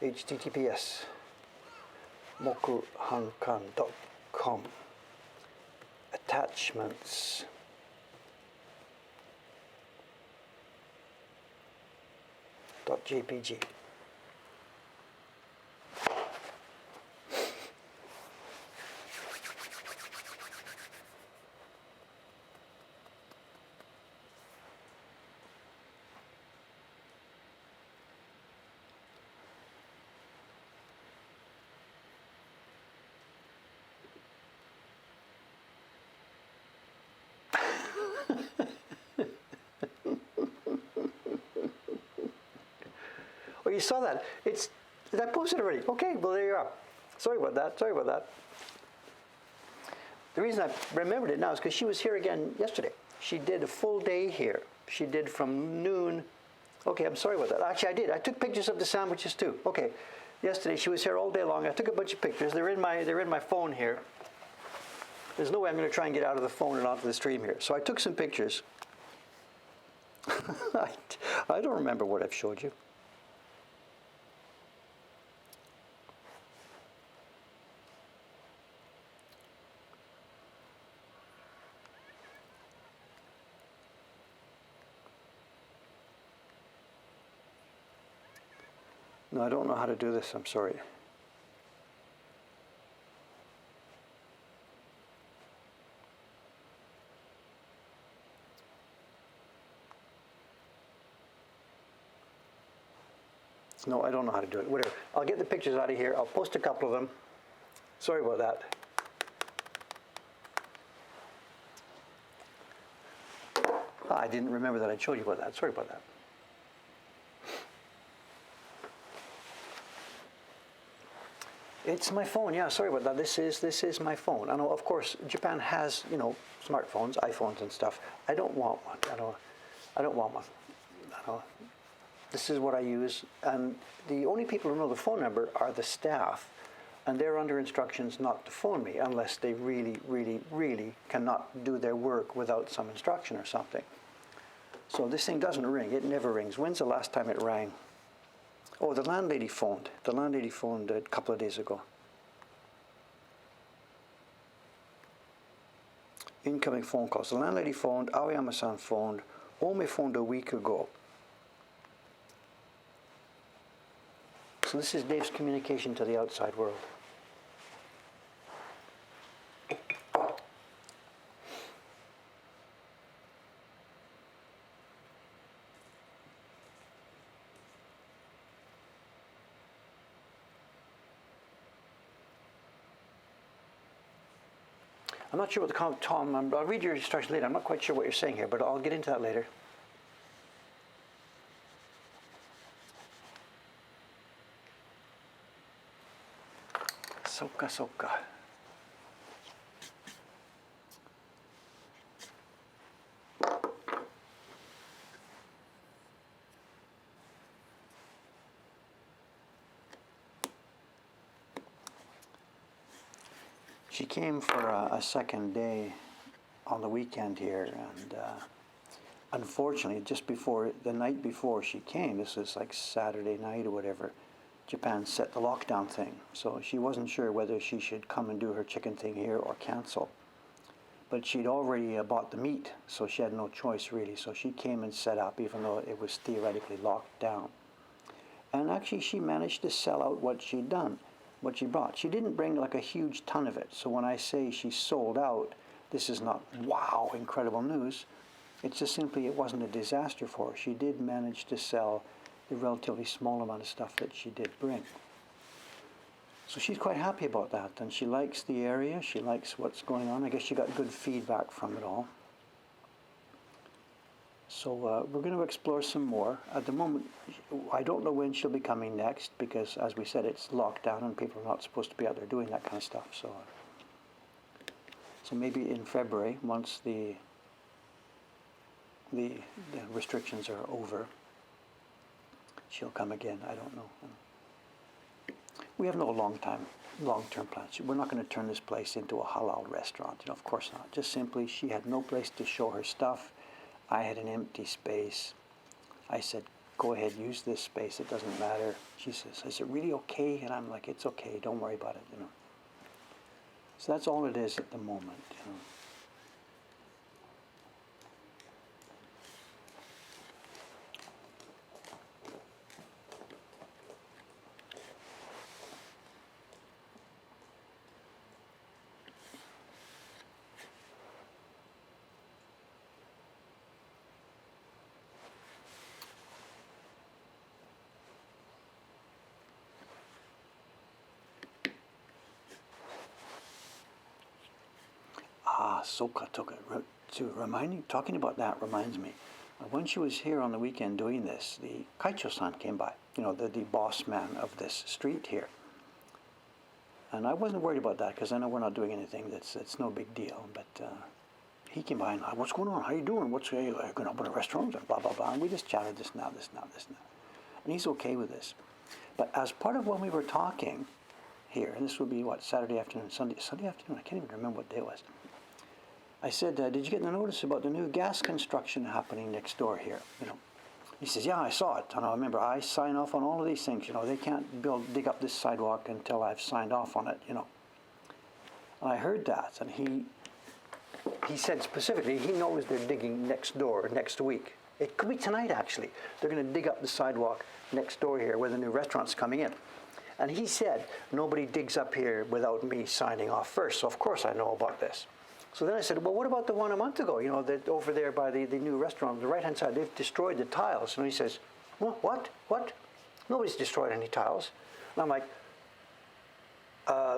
https mokuhankan.com attachments .jpg. Oh, you saw that. I posted already. Okay, well, there you are. Sorry about that. Sorry about that. The reason I remembered it now is because she was here again yesterday. She did a full day here. She did from noon. Okay, I'm sorry about that. Actually, I did. I took pictures of the sandwiches too. Okay. Yesterday she was here all day long. I took a bunch of pictures. They're in my phone here. There's no way I'm going to try and get out of the phone and onto the stream here. So I took some pictures. I don't remember what I've showed you. No, I don't know how to do this. I'm sorry. No, I don't know how to do it. Whatever. I'll get the pictures out of here. I'll post a couple of them. Sorry about that. I didn't remember that I showed you about that. Sorry about that. It's my phone. Yeah, sorry about that. This is my phone. I know, of course, Japan has, smartphones, iPhones and stuff. I don't want one. I don't want one. This is what I use, and the only people who know the phone number are the staff, and they're under instructions not to phone me unless they really, really, really cannot do their work without some instruction or something. So this thing doesn't ring. It never rings. When's the last time it rang? Oh, the landlady phoned. The landlady phoned a couple of days ago. Incoming phone calls. The landlady phoned, Aoyama-san phoned, Ome phoned a week ago. So this is Dave's communication to the outside world. I'm not sure what the comment, Tom, I'll read your instructions later. I'm not quite sure what you're saying here, but I'll get into that later. Soka, soka. She came for a second day on the weekend here, and unfortunately, just before the night before she came, this was like Saturday night or whatever, Japan set the lockdown thing. So she wasn't sure whether she should come and do her chicken thing here or cancel. But she'd already bought the meat, so she had no choice really. So she came and set up, even though it was theoretically locked down. And actually, she managed to sell out what she'd done. What she brought. She didn't bring like a huge ton of it. So when I say she sold out, this is not, wow, incredible news. It's just simply it wasn't a disaster for her. She did manage to sell the relatively small amount of stuff that she did bring. So she's quite happy about that. And she likes the area. She likes what's going on. I guess she got good feedback from it all. So we're going to explore some more. At the moment, I don't know when she'll be coming next because, as we said, it's locked down and people are not supposed to be out there doing that kind of stuff. So maybe in February, once the restrictions are over, she'll come again. I don't know. We have no long-term plans. We're not going to turn this place into a halal restaurant. Of course not. Just simply, she had no place to show her stuff. I had an empty space. I said, go ahead, use this space. It doesn't matter. She says, is it really okay? And I'm like, it's okay. Don't worry about it. So that's all it is at the moment. Soka took it. Talking about that reminds me. When she was here on the weekend doing this, the Kaicho-san came by, the boss man of this street here. And I wasn't worried about that because I know we're not doing anything it's no big deal. But he came by and, what's going on? How you doing? Are you going to open a restaurant? And blah, blah, blah. And we just chatted this now. And he's okay with this. But as part of when we were talking here, and this would be, Saturday afternoon, Sunday afternoon, I can't even remember what day it was. I said, did you get the notice about the new gas construction happening next door here? He says, yeah, I saw it. And I remember, I sign off on all of these things. They can't dig up this sidewalk until I've signed off on it, And I heard that, and he said specifically, he knows they're digging next door next week. It could be tonight, actually. They're going to dig up the sidewalk next door here where the new restaurant's coming in. And he said, nobody digs up here without me signing off first. So, of course, I know about this. So then I said, well, what about the one a month ago, that over there by the new restaurant on the right-hand side, they've destroyed the tiles. And he says, what? Nobody's destroyed any tiles. And I'm like,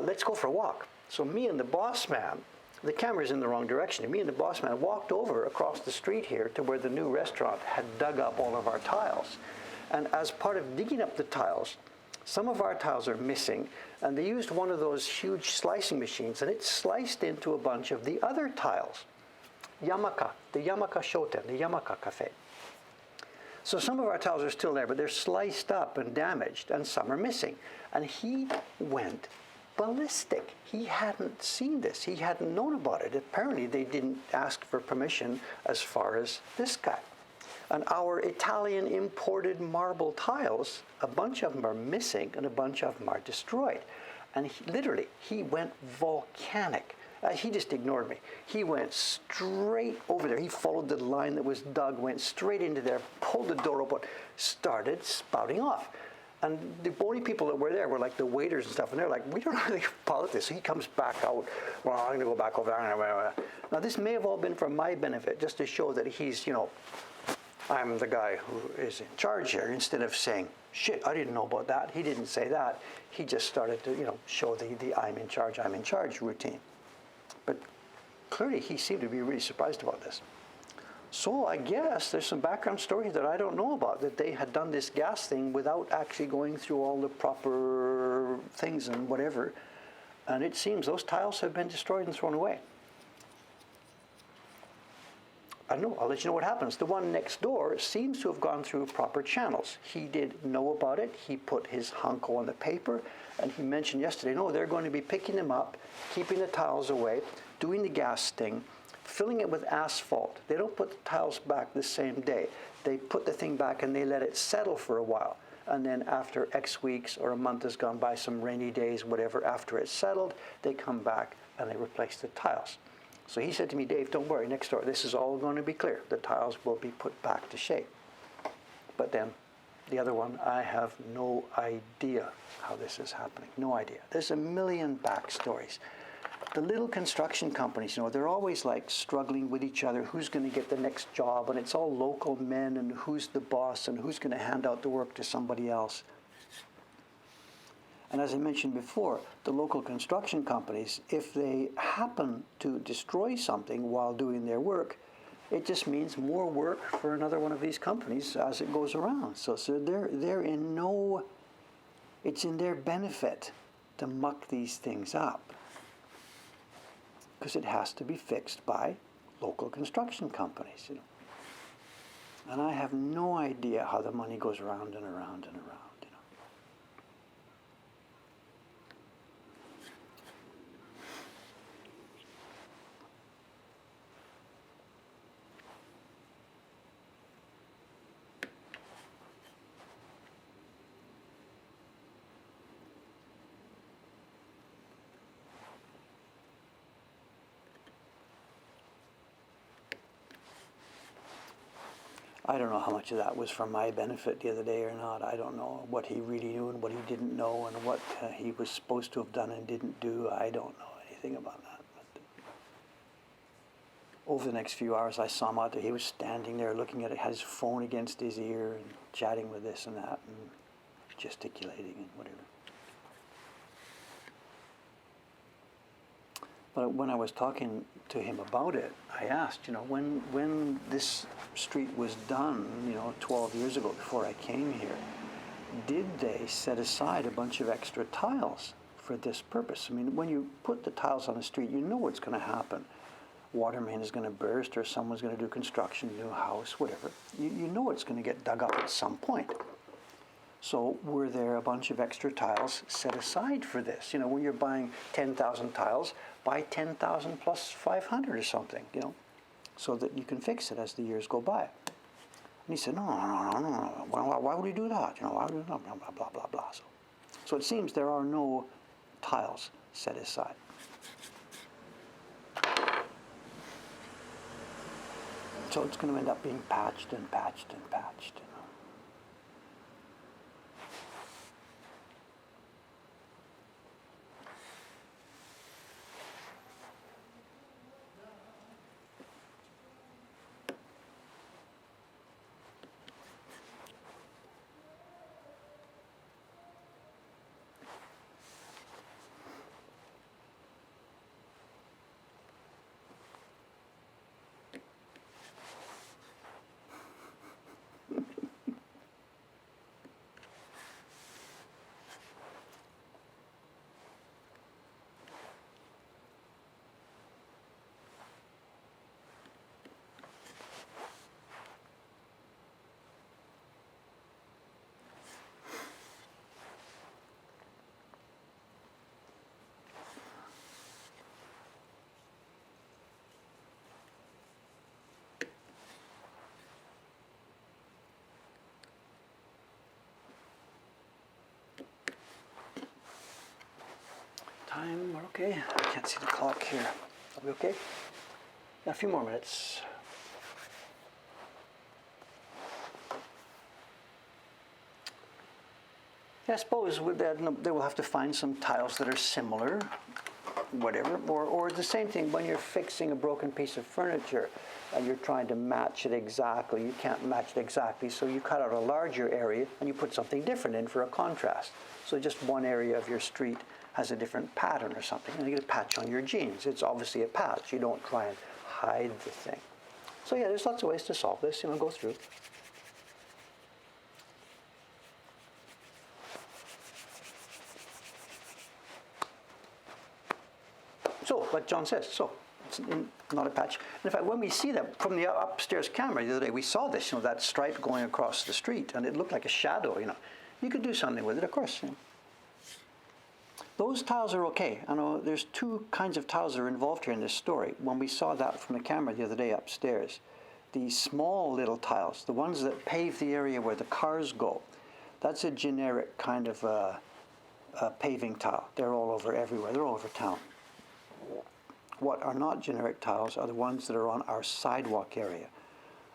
let's go for a walk. So me and the boss man, the camera's in the wrong direction, me and the boss man walked over across the street here to where the new restaurant had dug up all of our tiles. And as part of digging up the tiles, some of our tiles are missing, and they used one of those huge slicing machines, and it sliced into a bunch of the other tiles. The Yamaka Shoten, the Yamaka Cafe. So some of our tiles are still there, but they're sliced up and damaged, and some are missing. And he went ballistic. He hadn't seen this. He hadn't known about it. Apparently, they didn't ask for permission as far as this guy. And our Italian imported marble tiles, a bunch of them are missing and a bunch of them are destroyed. And he went volcanic. He just ignored me. He went straight over there. He followed the line that was dug, went straight into there, pulled the door open, started spouting off. And the only people that were there were like the waiters and stuff, and they're like, we don't know anything about this. So he comes back out, well, I'm going to go back over there. Now, this may have all been for my benefit, just to show that he's, I'm the guy who is in charge here, instead of saying, shit, I didn't know about that. He didn't say that. He just started to, show the I'm in charge routine. But clearly he seemed to be really surprised about this. So I guess there's some background story that I don't know about, that they had done this gas thing without actually going through all the proper things and whatever. And it seems those tiles have been destroyed and thrown away. I don't know, I'll let you know what happens. The one next door seems to have gone through proper channels. He did know about it. He put his hunko on the paper, and he mentioned yesterday, no, they're going to be picking them up, keeping the tiles away, doing the gas thing, filling it with asphalt. They don't put the tiles back the same day. They put the thing back and they let it settle for a while. And then after X weeks or a month has gone by, some rainy days, whatever, after it's settled, they come back and they replace the tiles. So he said to me, Dave, don't worry, next door, this is all going to be clear. The tiles will be put back to shape. But then the other one, I have no idea how this is happening. No idea. There's a million backstories. The little construction companies, they're always like struggling with each other. Who's going to get the next job? And it's all local men, and who's the boss, and who's going to hand out the work to somebody else. And as I mentioned before, the local construction companies, if they happen to destroy something while doing their work, it just means more work for another one of these companies as it goes around. So they're in no, it's in their benefit to muck these things up, because it has to be fixed by local construction companies. And I have no idea how the money goes around and around and around. I don't know how much of that was for my benefit the other day or not. I don't know what he really knew and what he didn't know and what he was supposed to have done and didn't do. I don't know anything about that. But over the next few hours, I saw him out there. He was standing there looking at it, had his phone against his ear and chatting with this and that and gesticulating and whatever. But when I was talking to him about it, I asked, when this street was done, 12 years ago before I came here, did they set aside a bunch of extra tiles for this purpose? I mean, when you put the tiles on the street, you know what's going to happen. Water main is going to burst or someone's going to do construction, new house, whatever. You know it's going to get dug up at some point. So were there a bunch of extra tiles set aside for this? When you're buying 10,000 tiles, buy 10,000 plus 500 or something, so that you can fix it as the years go by. And he said, no. Why would he do that? Why would he do that? Blah, blah, blah, blah, blah. So it seems there are no tiles set aside. So it's going to end up being patched and patched and patched. Time, we're okay. I can't see the clock here. Are we okay? A few more minutes. Yeah, I suppose they will have to find some tiles that are similar, whatever, or the same thing when you're fixing a broken piece of furniture and you're trying to match it exactly. You can't match it exactly, so you cut out a larger area and you put something different in for a contrast. So just one area of your street has a different pattern or something, and you get a patch on your jeans. It's obviously a patch. You don't try and hide the thing. So yeah, there's lots of ways to solve this. Go through. So, like John says, it's not a patch. And in fact, when we see that from the upstairs camera the other day, we saw this, that stripe going across the street, and it looked like a shadow. You could do something with it, of course. Those tiles are okay. I know there's two kinds of tiles that are involved here in this story. When we saw that from the camera the other day upstairs, the small little tiles, the ones that pave the area where the cars go, that's a generic kind of a paving tile. They're all over everywhere. They're all over town. What are not generic tiles are the ones that are on our sidewalk area.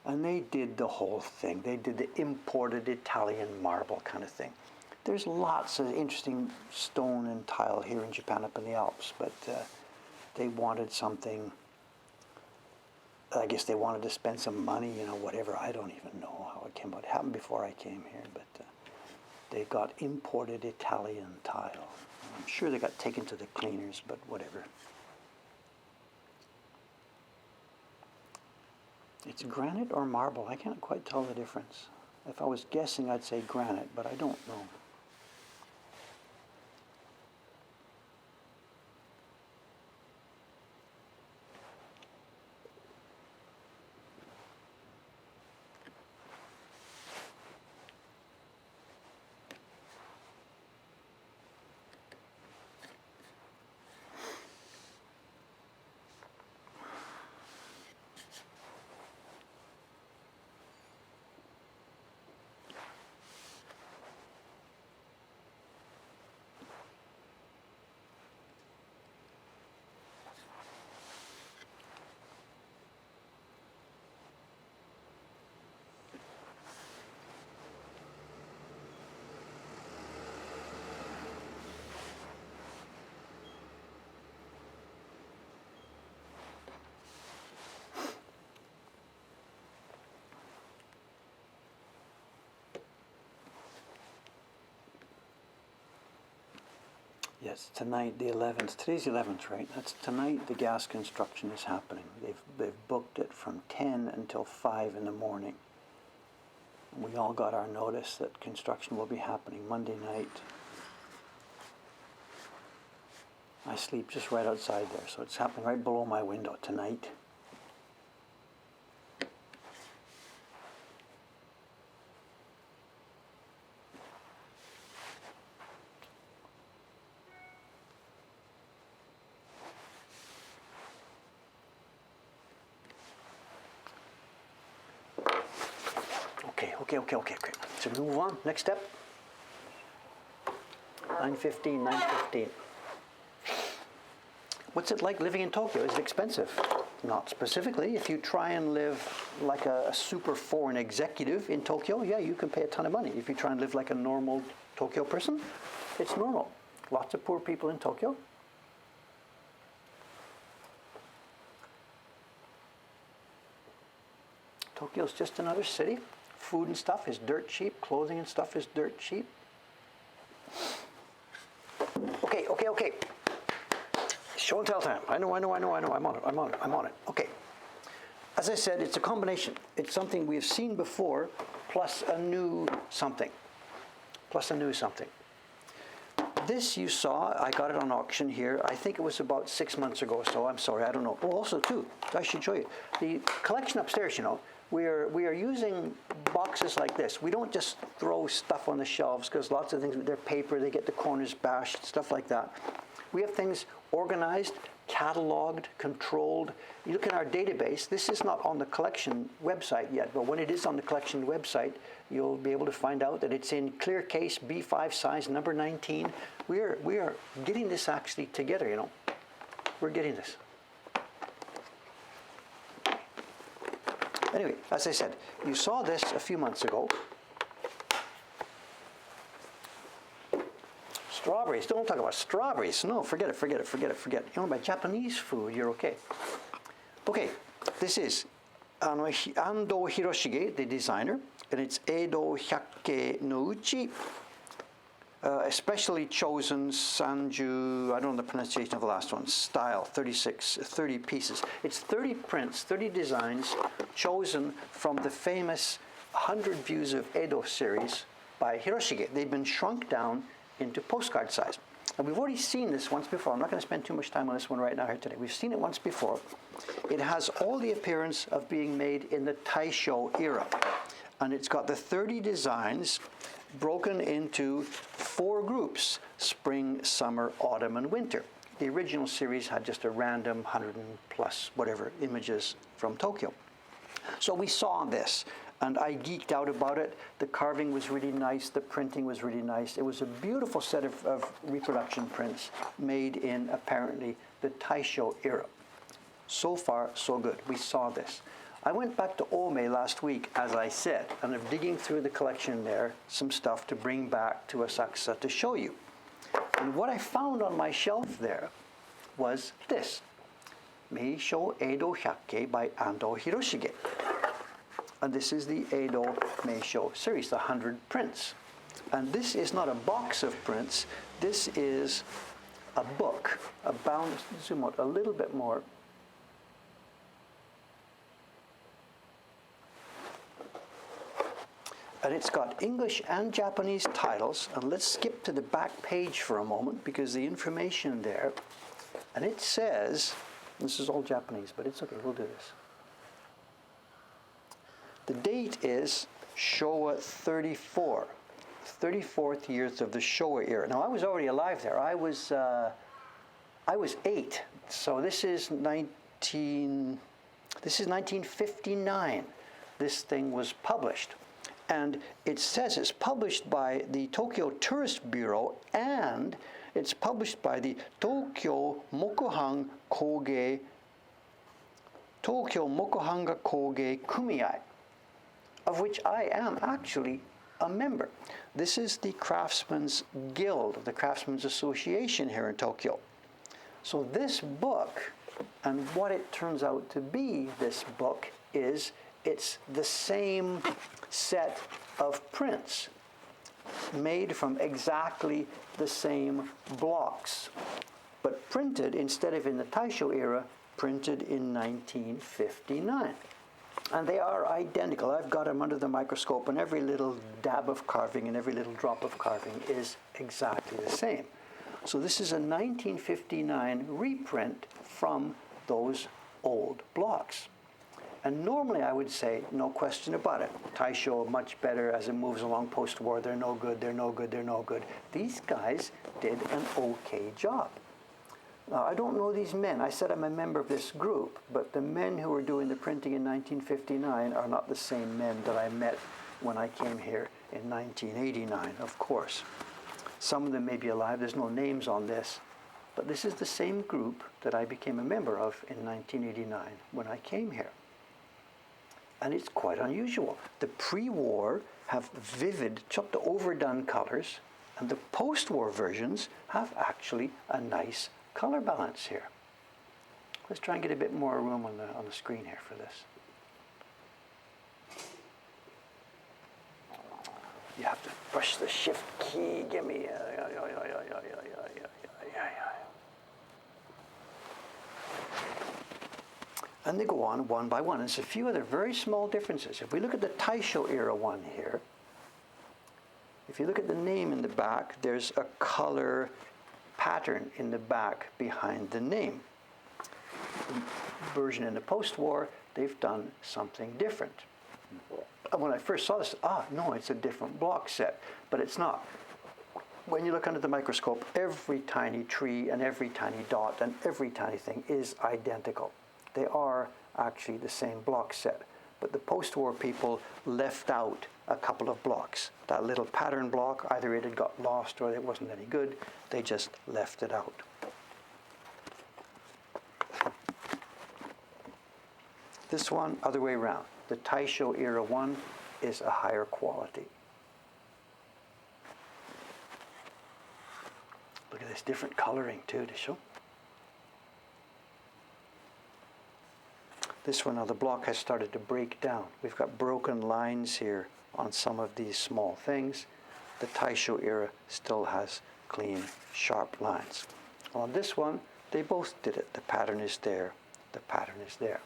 And they did the whole thing. They did the imported Italian marble kind of thing. There's lots of interesting stone and tile here in Japan up in the Alps, but they wanted something, I guess they wanted to spend some money, whatever. I don't even know how it came about. It happened before I came here, but they got imported Italian tile. I'm sure they got taken to the cleaners, but whatever. It's granite or marble. I can't quite tell the difference. If I was guessing, I'd say granite, but I don't know. Yes, tonight the 11th. Today's the 11th, right? That's tonight the gas construction is happening. They've booked it from 10 until 5 in the morning. We all got our notice that construction will be happening Monday night. I sleep just right outside there, so it's happening right below my window tonight. Okay. So we move on. Next step. 9:15. What's it like living in Tokyo? Is it expensive? Not specifically. If you try and live like a super foreign executive in Tokyo, yeah, you can pay a ton of money. If you try and live like a normal Tokyo person, it's normal. Lots of poor people in Tokyo. Tokyo's just another city. Food and stuff is dirt cheap. Clothing and stuff is dirt cheap. Okay. Show and tell time. I know. I'm on it. Okay. As I said, it's a combination. It's something we've seen before, plus a new something. This you saw, I got it on auction here. I think it was about 6 months ago, so I'm sorry, I don't know. Oh, also too, I should show you. The collection upstairs, we are using boxes like this. We don't just throw stuff on the shelves because lots of things, they're paper, they get the corners bashed, stuff like that. We have things organized, cataloged, controlled. You look in our database, this is not on the collection website yet, but when it is on the collection website, you'll be able to find out that it's in clear case B5 size number 19. We are getting this actually together, We're getting this. Anyway, as I said, you saw this a few months ago. Strawberries. Don't talk about strawberries. No, forget it. By Japanese food, you're okay. Okay, this is Ando Hiroshige, the designer, and it's Edo Hyakke no Uchi, especially chosen Sanju, I don't know the pronunciation of the last one, style, 30 pieces. It's 30 prints, 30 designs chosen from the famous 100 Views of Edo series by Hiroshige. They've been shrunk down into postcard size. And we've already seen this once before. I'm not going to spend too much time on this one right now here today. We've seen it once before. It has all the appearance of being made in the Taisho era. And it's got the 30 designs broken into 4 groups: spring, summer, autumn, and winter. The original series had just a random 100 and plus whatever images from Tokyo. So we saw this, and I geeked out about it. The carving was really nice. The printing was really nice. It was a beautiful set of reproduction prints made in, apparently, the Taisho era. So far, so good. We saw this. I went back to Ome last week, as I said, and I'm digging through the collection there, some stuff to bring back to Asakusa to show you. And what I found on my shelf there was this, Meisho Edo Hyakke by Ando Hiroshige. And this is the Edo Meisho series, the 100 prints. And this is not a box of prints, this is a book, a bound, zoom out a little bit more. And it's got English and Japanese titles. And let's skip to the back page for a moment because the information there, and it says, this is all Japanese, but it's okay, we'll do this. The date is Showa 34, 34th years of the Showa era. Now I was already alive there. I was 8, so this is 1959. This thing was published. And it says it's published by the Tokyo Tourist Bureau and it's published by the Tokyo Mokuhanga Koge Kumiai, of which I am actually a member. This is the Craftsmen's Guild, the Craftsmen's Association here in Tokyo. So this book, and what it turns out to be, this book, is it's the same set of prints. made from exactly the same blocks, but printed, instead of in the Taisho era, printed in 1959. And they are identical. I've got them under the microscope, and every little dab of carving and every little drop of carving is exactly the same. So this is a 1959 reprint from those old blocks. And normally I would say, no question about it, Taisho much better as it moves along post-war. They're no good, they're no good, they're no good. These guys did an okay job. Now, I don't know these men. I said I'm a member of this group, but the men who were doing the printing in 1959 are not the same men that I met when I came here in 1989, of course. Some of them may be alive. There's no names on this. But this is the same group that I became a member of in 1989 when I came here. And it's quite unusual. The pre-war have vivid, chopped overdone colors, and the post-war versions have actually a nice color balance here. Let's try and get a bit more room on the screen here for this. You have to push the shift key. Give me. And they go on one by one. There's a few other very small differences. If we look at the Taisho era one here, if you look at the name in the back, there's a color pattern in the back behind the name. The version in the post-war, they've done something different. And when I first saw this, no, it's a different block set, but it's not. When you look under the microscope, every tiny tree and every tiny dot and every tiny thing is identical. They are actually the same block set, but the post-war people left out a couple of blocks. That little pattern block, either it had got lost or it wasn't any good. They just left it out. This one, other way around. The Taisho era one is a higher quality. Look at this different coloring too to show. This one, now the block has started to break down. We've got broken lines here on some of these small things. The Taisho era still has clean, sharp lines. On this one, they both did it. The pattern is there, the pattern is there.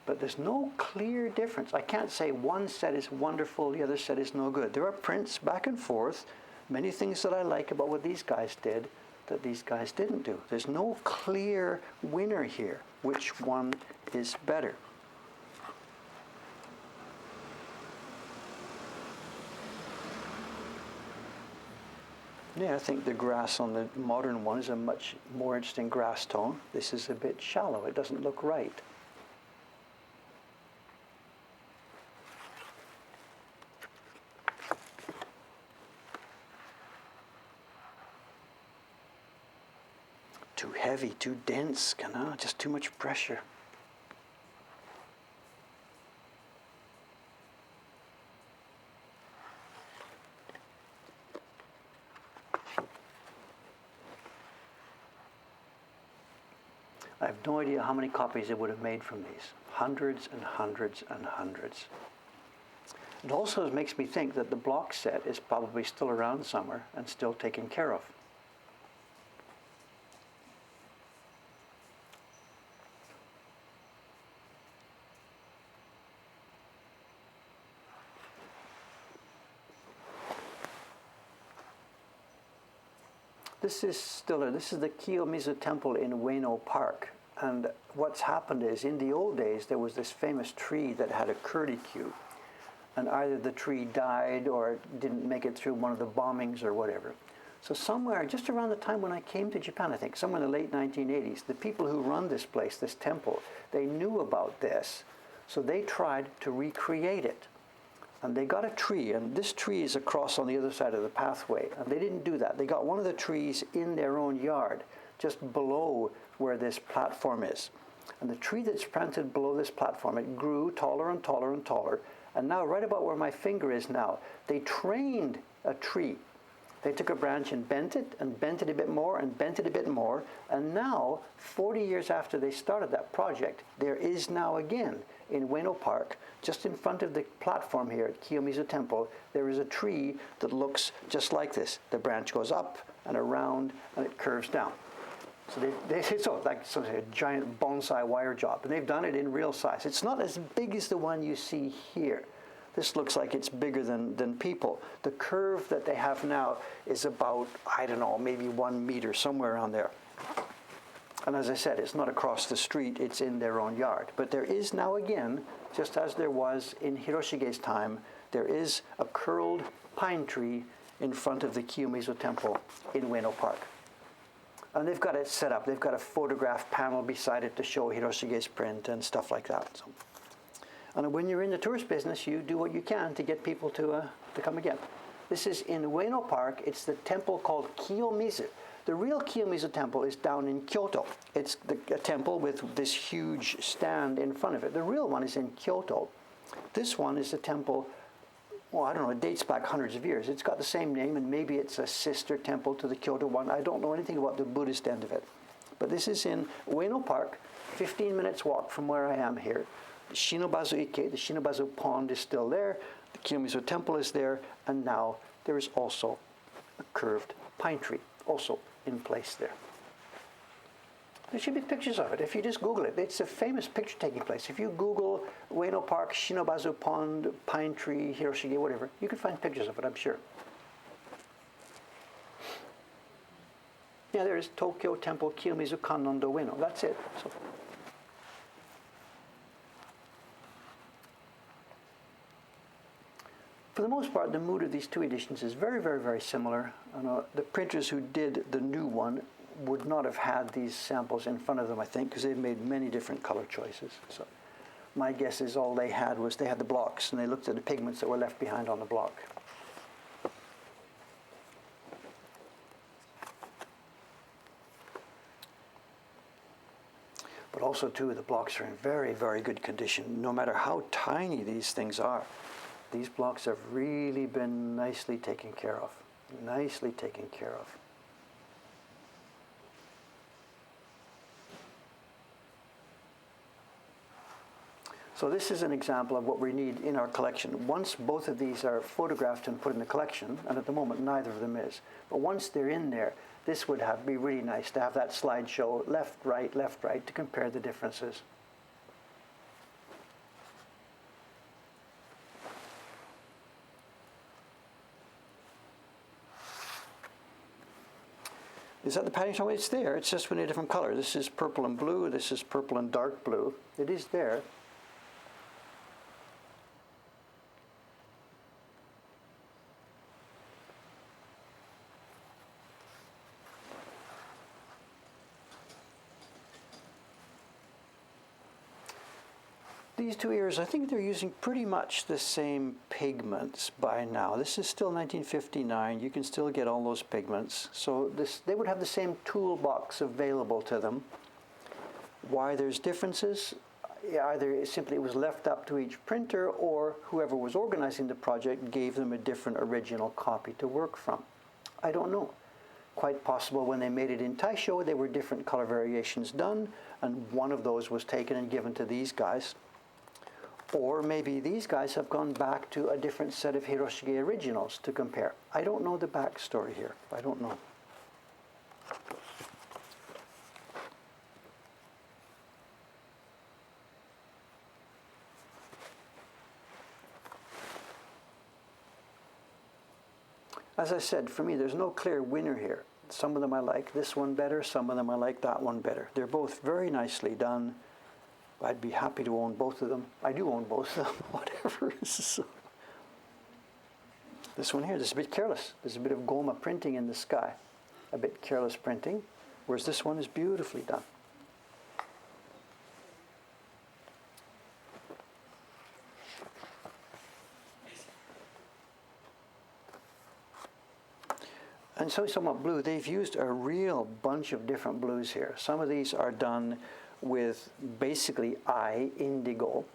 But there's no clear difference. I can't say one set is wonderful, the other set is no good. There are prints back and forth, many things that I like about what these guys did that these guys didn't do. There's no clear winner here. Which one is better? Yeah, I think the grass on the modern one is a much more interesting grass tone. This is a bit shallow. It doesn't look right. Too heavy, too dense, just too much pressure. I have no idea how many copies it would have made from these. Hundreds and hundreds and hundreds. It also makes me think that the block set is probably still around somewhere and still taken care of. This is the Kiyomizu temple in Ueno Park. And what's happened is, in the old days, there was this famous tree that had a curlicue. And either the tree died or it didn't make it through one of the bombings or whatever. So somewhere, just around the time when I came to Japan, I think, somewhere in the late 1980s, the people who run this place, this temple, they knew about this. So they tried to recreate it. And they got a tree, and this tree is across on the other side of the pathway. And they didn't do that. They got one of the trees in their own yard, just below where this platform is. And the tree that's planted below this platform, it grew taller and taller and taller. And now, right about where my finger is now, they trained a tree. They took a branch and bent it a bit more, and bent it a bit more. And now, 40 years after they started that project, there is now again in Ueno Park, just in front of the platform here at Kiyomizu Temple, there is a tree that looks just like this. The branch goes up and around and it curves down. So it's like a giant bonsai wire job, and they've done it in real size. It's not as big as the one you see here. This looks like it's bigger than people. The curve that they have now is about, I don't know, maybe 1 meter, somewhere around there. And as I said, it's not across the street, it's in their own yard. But there is now again, just as there was in Hiroshige's time, there is a curled pine tree in front of the Kiyomizu Temple in Ueno Park. And they've got it set up. They've got a photograph panel beside it to show Hiroshige's print and stuff like that. So, and when you're in the tourist business, you do what you can to get people to come again. This is in Ueno Park. It's the temple called Kiyomizu. The real Kiyomizu temple is down in Kyoto. It's a temple with this huge stand in front of it. The real one is in Kyoto. This one is a temple, well, I don't know, it dates back hundreds of years. It's got the same name, and maybe it's a sister temple to the Kyoto one. I don't know anything about the Buddhist end of it. But this is in Ueno Park, 15 minutes walk from where I am here. The Shinobazu Ike, the Shinobazu Pond is still there. The Kiyomizu temple is there. And now there is also a curved pine tree, also in place there. There should be pictures of it. If you just Google it, it's a famous picture taking place. If you Google Ueno Park, Shinobazu Pond, Pine Tree, Hiroshige, whatever, you can find pictures of it, I'm sure. Yeah, there is Tokyo Temple Kiyomizu Kannondo Ueno. That's it. So, for the most part, the mood of these two editions is very, very, very similar. The printers who did the new one would not have had these samples in front of them, I think, because they've made many different color choices. So my guess is all they had was they had the blocks, and they looked at the pigments that were left behind on the block. But also, too, the blocks are in very, very good condition, no matter how tiny these things are. These blocks have really been nicely taken care of. Nicely taken care of. So this is an example of what we need in our collection. Once both of these are photographed and put in the collection, and at the moment neither of them is, but once they're in there, this would be really nice to have that slideshow left, right, to compare the differences. Is that the Paddington? It's there. It's just in a different color. This is purple and blue. This is purple and dark blue. It is there. These two ears, I think they're using pretty much the same pigments by now. This is still 1959. You can still get all those pigments. So they would have the same toolbox available to them. Why there's differences? Either simply it was left up to each printer, or whoever was organizing the project gave them a different original copy to work from. I don't know. Quite possible when they made it in Taisho, there were different color variations done, and one of those was taken and given to these guys. Or maybe these guys have gone back to a different set of Hiroshige originals to compare. I don't know the backstory here. I don't know. As I said, for me, there's no clear winner here. Some of them I like this one better, some of them I like that one better. They're both very nicely done. I'd be happy to own both of them. I do own both of them, whatever. So, this one here, this is a bit careless. There's a bit of Goma printing in the sky. A bit careless printing, whereas this one is beautifully done. And so somewhat blue, they've used a real bunch of different blues here. Some of these are done with basically indigo.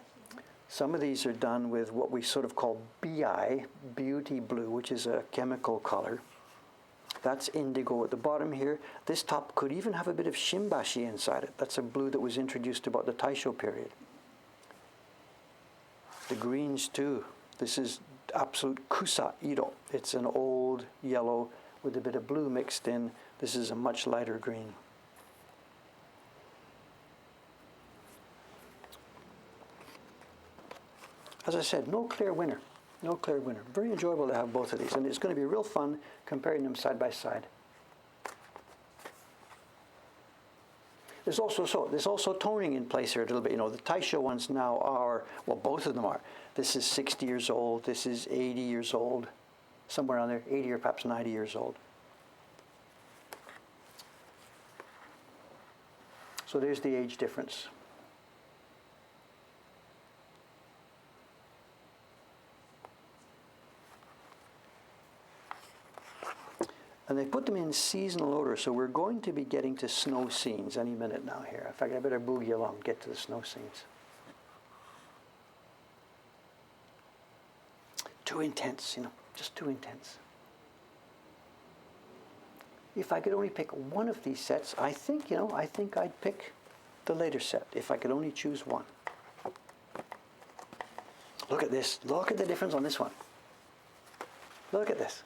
Some of these are done with what we sort of call BI, beauty blue, which is a chemical color. That's indigo at the bottom here. This top could even have a bit of shimbashi inside it. That's a blue that was introduced about the Taisho period. the greens too. This is absolute Kusa Iro. It's an old yellow with a bit of blue mixed in. This is a much lighter green. As I said, no clear winner. No clear winner. Very enjoyable to have both of these, and it's going to be real fun comparing them side by side. There's also toning in place here a little bit. You know, the Taisho ones now are, well, both of them are. This is 60 years old. This is 80 years old. Somewhere around there, 80 or perhaps 90 years old. So there's the age difference. And they put them in seasonal order, so we're going to be getting to snow scenes any minute now here. In fact, I better boogie along and get to the snow scenes. Too intense, you know, just too intense. If I could only pick one of these sets, I think I'd pick the later set, if I could only choose one. Look at this. Look at the difference on this one. Look at this.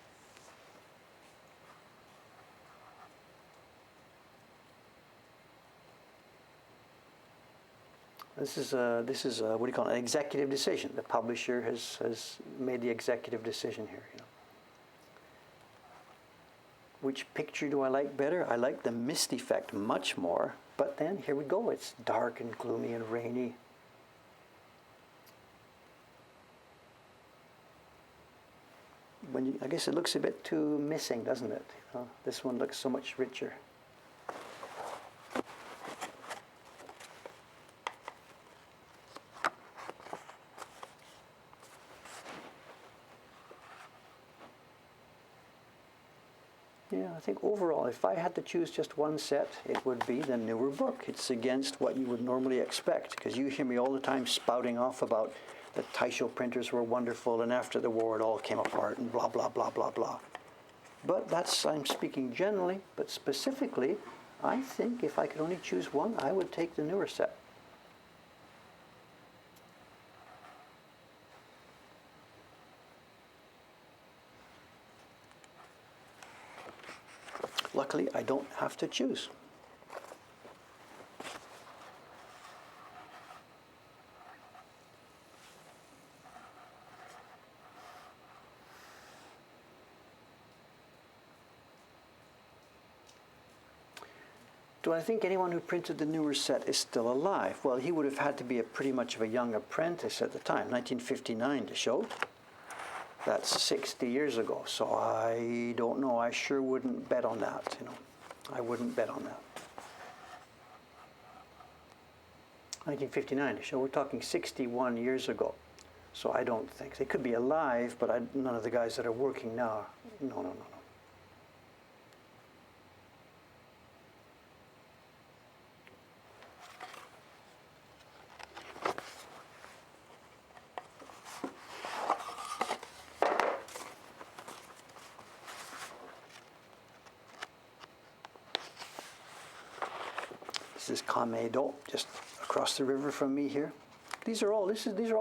This is what do you call it? An executive decision. The publisher has made the executive decision here. You know. Which picture do I like better? I like the mist effect much more. But then here we go. It's dark and gloomy and rainy. I guess it looks a bit too missing, doesn't it? You know, this one looks so much richer. Yeah, I think overall, if I had to choose just one set, it would be the newer book. It's against what you would normally expect, because you hear me all the time spouting off about the Taisho printers were wonderful, and after the war it all came apart, and blah, blah, blah, blah, blah. But I'm speaking generally, but specifically, I think if I could only choose one, I would take the newer set. Luckily, I don't have to choose. Do I think anyone who printed the newer set is still alive? Well, he would have had to be pretty much of a young apprentice at the time, 1959 to show. That's 60 years ago, so I don't know. I sure wouldn't bet on that, you know. I wouldn't bet on that. 1959 to show. We're talking 61 years ago. So I don't think. They could be alive, but none of the guys that are working now. No. This is Kamedo, just across the river from me here. These are all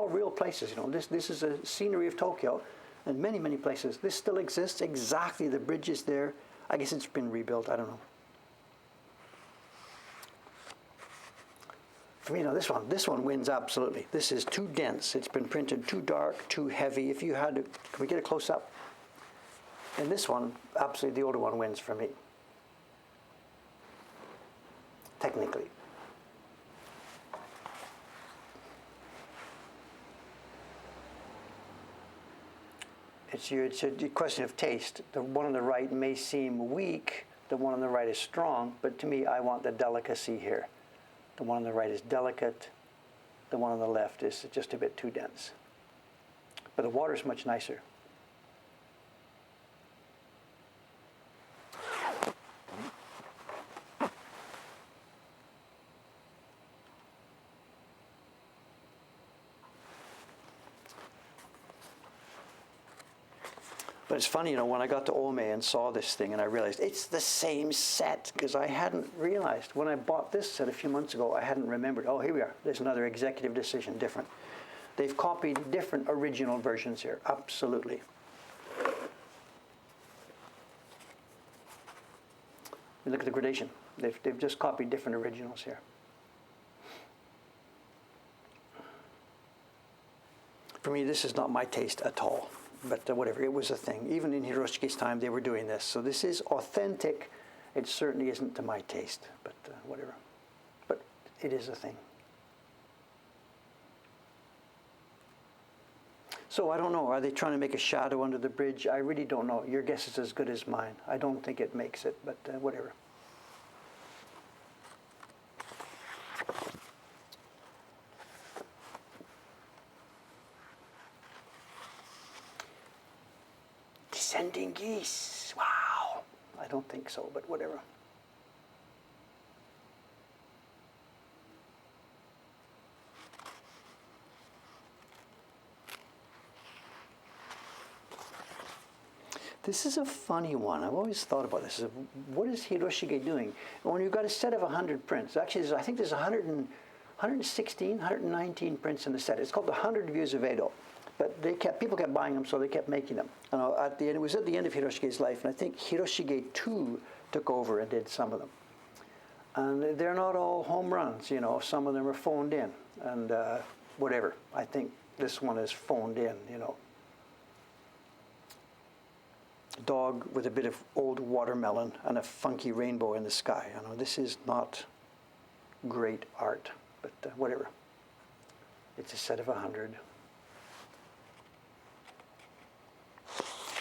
real places, you know. This is a scenery of Tokyo, and many places. This still exists exactly. The bridge is there. I guess it's been rebuilt. I don't know. For me, you know, this one wins absolutely. This is too dense. It's been printed too dark, too heavy. If you had to, can we get a close up? And this one, absolutely, the older one wins for me. Technically. It's a question of taste. The one on the right may seem weak, the one on the right is strong, but to me, I want the delicacy here. The one on the right is delicate, the one on the left is just a bit too dense. But the water is much nicer. But it's funny, you know, when I got to Ome and saw this thing and I realized it's the same set, because I hadn't realized. When I bought this set a few months ago, I hadn't remembered. Oh, here we are. There's another executive decision, different. they've copied different original versions here. Absolutely. You look at the gradation. They've just copied different originals here. For me, this is not my taste at all, but whatever, it was a thing. Even in Hiroshige's time, they were doing this. So this is authentic. It certainly isn't to my taste, but whatever. But it is a thing. So I don't know, are they trying to make a shadow under the bridge? I really don't know. Your guess is as good as mine. I don't think it makes it, but whatever. Descending geese. Wow. I don't think so, but whatever. This is a funny one. I've always thought about this. What is Hiroshige doing? When you've got a set of 100 prints, actually, I think there's 116, 119 prints in the set. It's called the 100 Views of Edo. But people kept buying them, so they kept making them. And at the end, it was at the end of Hiroshige's life, and I think Hiroshige too took over and did some of them. And they're not all home runs, you know. Some of them are phoned in, and whatever. I think this one is phoned in, you know. Dog with a bit of old watermelon and a funky rainbow in the sky. You know, this is not great art, but whatever. It's a set of 100.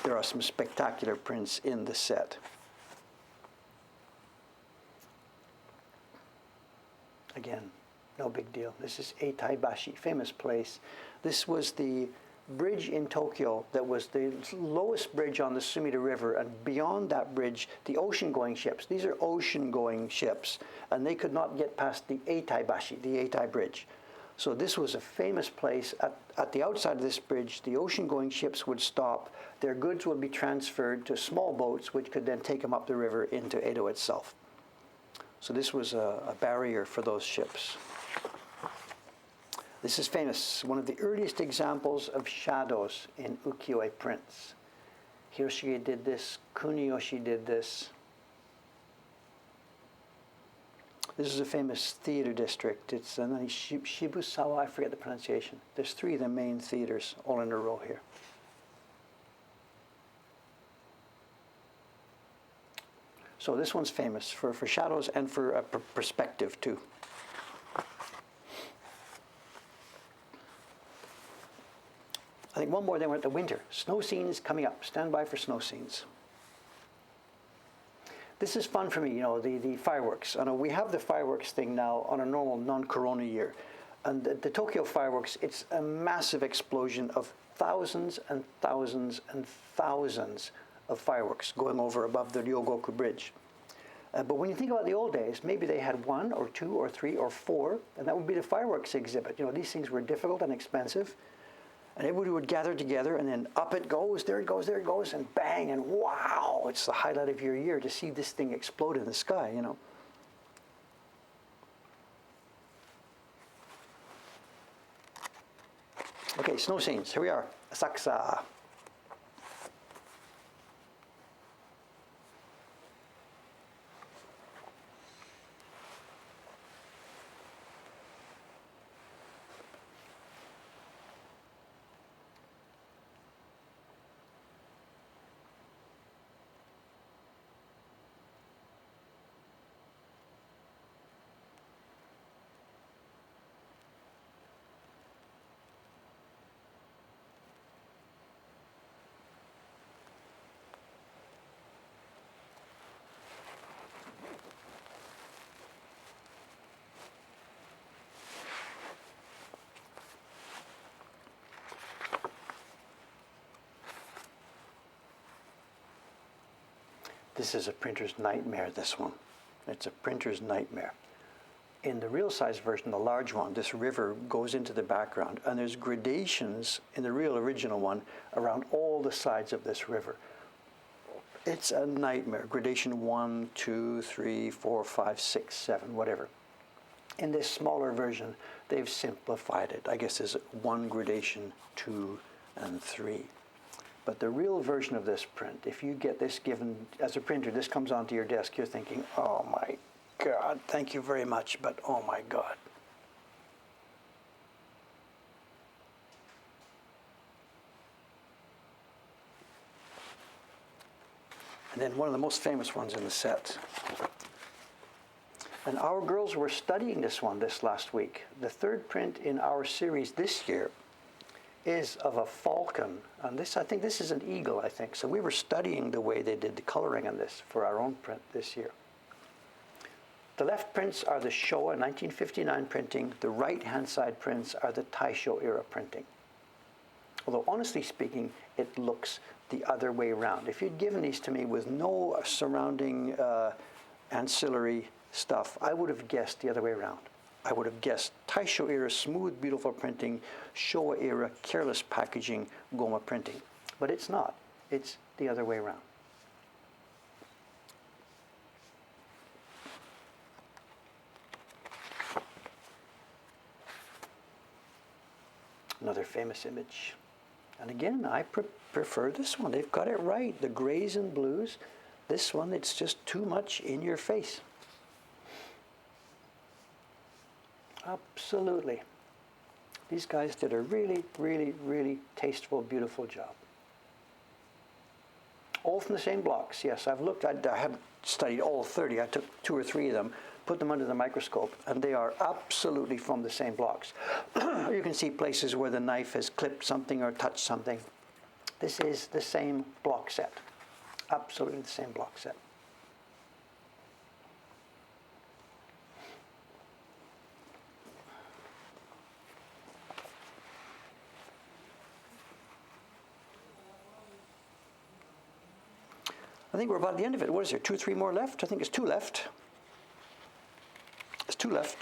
There are some spectacular prints in the set. Again, no big deal. This is Eitaibashi, famous place. This was the bridge in Tokyo that was the lowest bridge on the Sumida River, and beyond that bridge, the ocean-going ships. These are ocean-going ships, and they could not get past the Eitaibashi, the Eitai Bridge. So this was a famous place. At the outside of this bridge, the ocean-going ships would stop. Their goods would be transferred to small boats, which could then take them up the river into Edo itself. So this was a barrier for those ships. This is famous, one of the earliest examples of shadows in ukiyo-e prints. Hiroshige did this, Kuniyoshi did this. This is a famous theater district. It's Shibusawa, I forget the pronunciation. There's 3 of the main theaters all in a row here. So this one's famous for shadows and for perspective too. I think one more, then we're at the winter. Snow scenes coming up. Stand by for snow scenes. This is fun for me, you know, the fireworks. I know we have the fireworks thing now on a normal non-corona year. And the Tokyo fireworks, it's a massive explosion of thousands and thousands and thousands of fireworks going over above the Ryogoku Bridge. But when you think about the old days, maybe they had 1 or 2 or 3 or 4, and that would be the fireworks exhibit. You know, these things were difficult and expensive. And everybody would gather together, and then up it goes, there it goes, there it goes, and bang, and wow, it's the highlight of your year to see this thing explode in the sky, you know. Okay, snow scenes, here we are, Asakusa. This is a printer's nightmare, this one. It's a printer's nightmare. In the real size version, the large one, this river goes into the background, and there's gradations in the real original one around all the sides of this river. It's a nightmare. Gradation 1, 2, 3, 4, 5, 6, 7, whatever. In this smaller version, they've simplified it. I guess there's 1 gradation, 2, and 3. But the real version of this print, if you get this given as a printer, this comes onto your desk, you're thinking, oh my God, thank you very much, but oh my God. And then one of the most famous ones in the set. And our girls were studying this one this last week. The 3rd print in our series this year is of a falcon. And this, I think this is an eagle, I think. So we were studying the way they did the coloring on this for our own print this year. The left prints are the Showa 1959 printing. The right-hand side prints are the Taisho era printing. Although honestly speaking, it looks the other way around. If you'd given these to me with no surrounding ancillary stuff, I would have guessed the other way around. I would have guessed Taisho era smooth, beautiful printing, Showa era careless packaging, Goma printing. But it's not. It's the other way around. Another famous image. And again, I prefer this one. They've got it right. The grays and blues. This one, it's just too much in your face. Absolutely. These guys did a really, really, really tasteful, beautiful job. All from the same blocks. Yes, I've looked. I haven't studied all 30. I took 2 or 3 of them, put them under the microscope, and they are absolutely from the same blocks. You can see places where the knife has clipped something or touched something. This is the same block set. Absolutely the same block set. I think we're about at the end of it. What is there, 2 or 3 more left? I think it's 2 left. There's 2 left.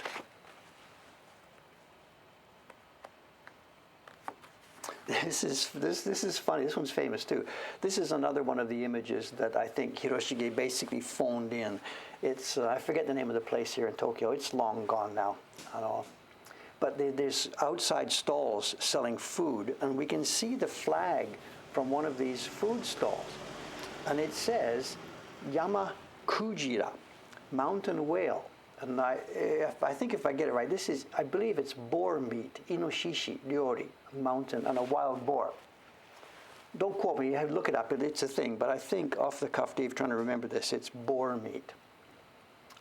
This is funny. This one's famous too. This is another one of the images that I think Hiroshige basically phoned in. It's I forget the name of the place here in Tokyo. It's long gone now. I know. But there's outside stalls selling food, and we can see the flag from one of these food stalls. And it says Yama Kujira, mountain whale. And I think if I get it right, this is, I believe it's boar meat, inoshishi ryori, mountain, and a wild boar. Don't quote me, you have to look it up, it's a thing, but I think off the cuff, Dave, trying to remember this, it's boar meat.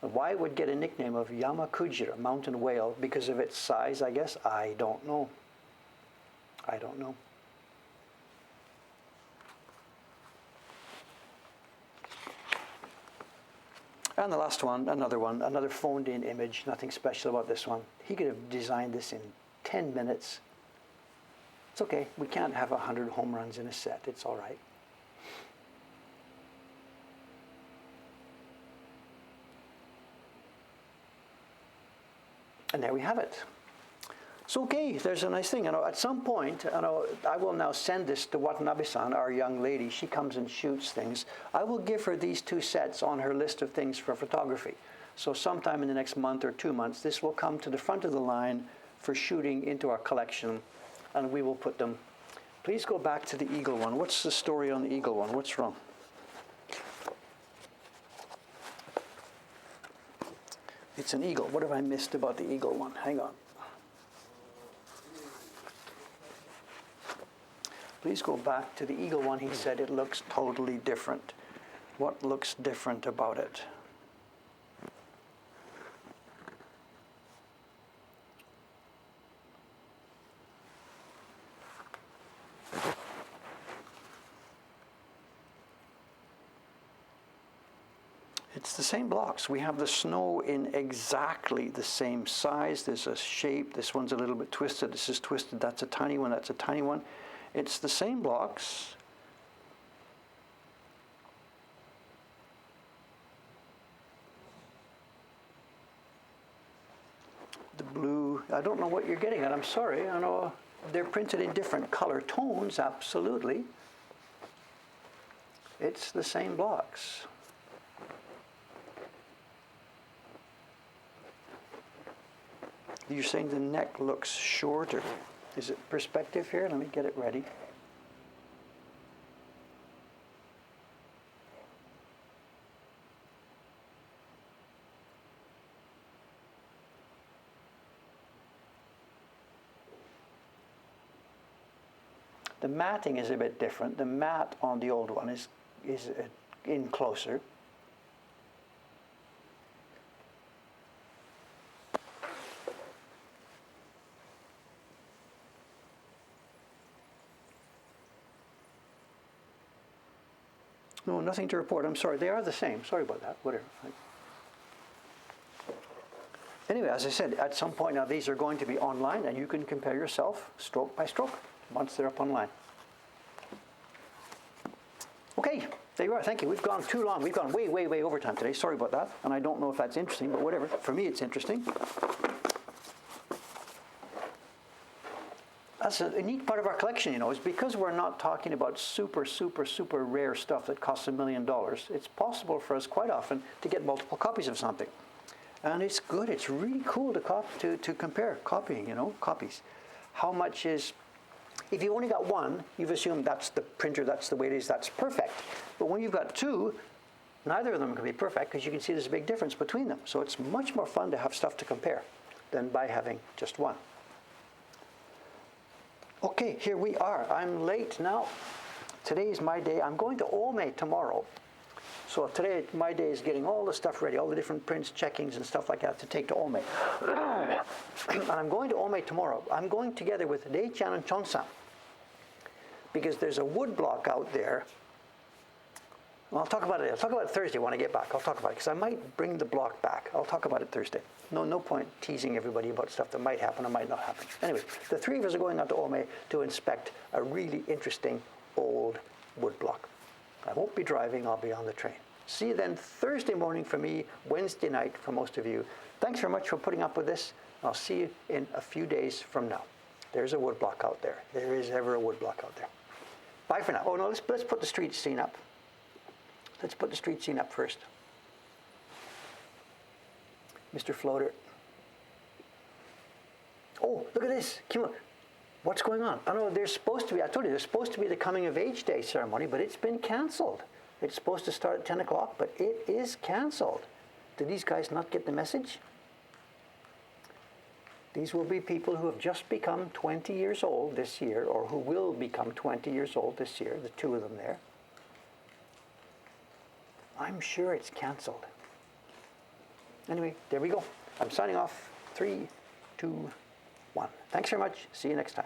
Why it would get a nickname of Yama Kujira, mountain whale, because of its size, I guess? I don't know. I don't know. And the last one, another phoned-in image, nothing special about this one. He could have designed this in 10 minutes. It's okay, we can't have 100 home runs in a set, it's all right. And there we have it. So okay, there's a nice thing. At some point, I will now send this to Watanabe-san, our young lady. She comes and shoots things. I will give her these 2 sets on her list of things for photography. So sometime in the next month or 2 months, this will come to the front of the line for shooting into our collection, and we will put them. Please go back to the eagle one. What's the story on the eagle one? What's wrong? It's an eagle. What have I missed about the eagle one? Hang on. Please go back to the eagle one. He said it looks totally different. What looks different about it? It's the same blocks. We have the snow in exactly the same size. There's a shape. This one's a little bit twisted. This is twisted. That's a tiny one. That's a tiny one. It's the same blocks. The blue, I don't know what you're getting at. I'm sorry. I know they're printed in different color tones, absolutely. It's the same blocks. you're saying the neck looks shorter. Is it perspective here? Let me get it ready. The matting is a bit different. The mat on the old one is in closer. No, nothing to report. I'm sorry. They are the same. Sorry about that. Whatever. Anyway, as I said, at some point now these are going to be online and you can compare yourself stroke by stroke once they're up online. Okay, there you are. Thank you. We've gone too long. We've gone way, way, way over time today. Sorry about that. And I don't know if that's interesting, but whatever. For me, it's interesting. That's a neat part of our collection, is because we're not talking about super, super, super rare stuff that costs $1 million. It's possible for us quite often to get multiple copies of something. And it's good. It's really cool to compare copying, copies. How much is... If you only got one, you've assumed that's the printer, that's the way it is, that's perfect. But when you've got two, neither of them can be perfect because you can see there's a big difference between them. So it's much more fun to have stuff to compare than by having just one. Okay, here we are. I'm late now. Today's my day. I'm going to Ome tomorrow. So today, my day is getting all the stuff ready, all the different prints, checkings, and stuff like that to take to Ome. And I'm going to Ome tomorrow. I'm going together with Dei-chan and Chon-san because there's a wood block out there. Well, I'll talk about it. I'll talk about it Thursday when I get back. I'll talk about it because I might bring the block back. I'll talk about it Thursday. No point teasing everybody about stuff that might happen or might not happen. Anyway, the three of us are going out to Ome to inspect a really interesting old wood block. I won't be driving, I'll be on the train. See you then Thursday morning for me, Wednesday night for most of you. Thanks very much for putting up with this. I'll see you in a few days from now. There's a wood block out there. There is ever a wood block out there. Bye for now. Oh no, let's put the street scene up. Let's put the street scene up first. Mr. Floater. Oh, look at this. What's going on? I know there's supposed to be, I told you, there's supposed to be the coming of age day ceremony, but it's been canceled. It's supposed to start at 10 o'clock, but it is canceled. Did these guys not get the message? These will be people who have just become 20 years old this year, or who will become 20 years old this year, the two of them there. I'm sure it's canceled. Anyway, there we go. I'm signing off. 3, 2, 1. Thanks very much. See you next time.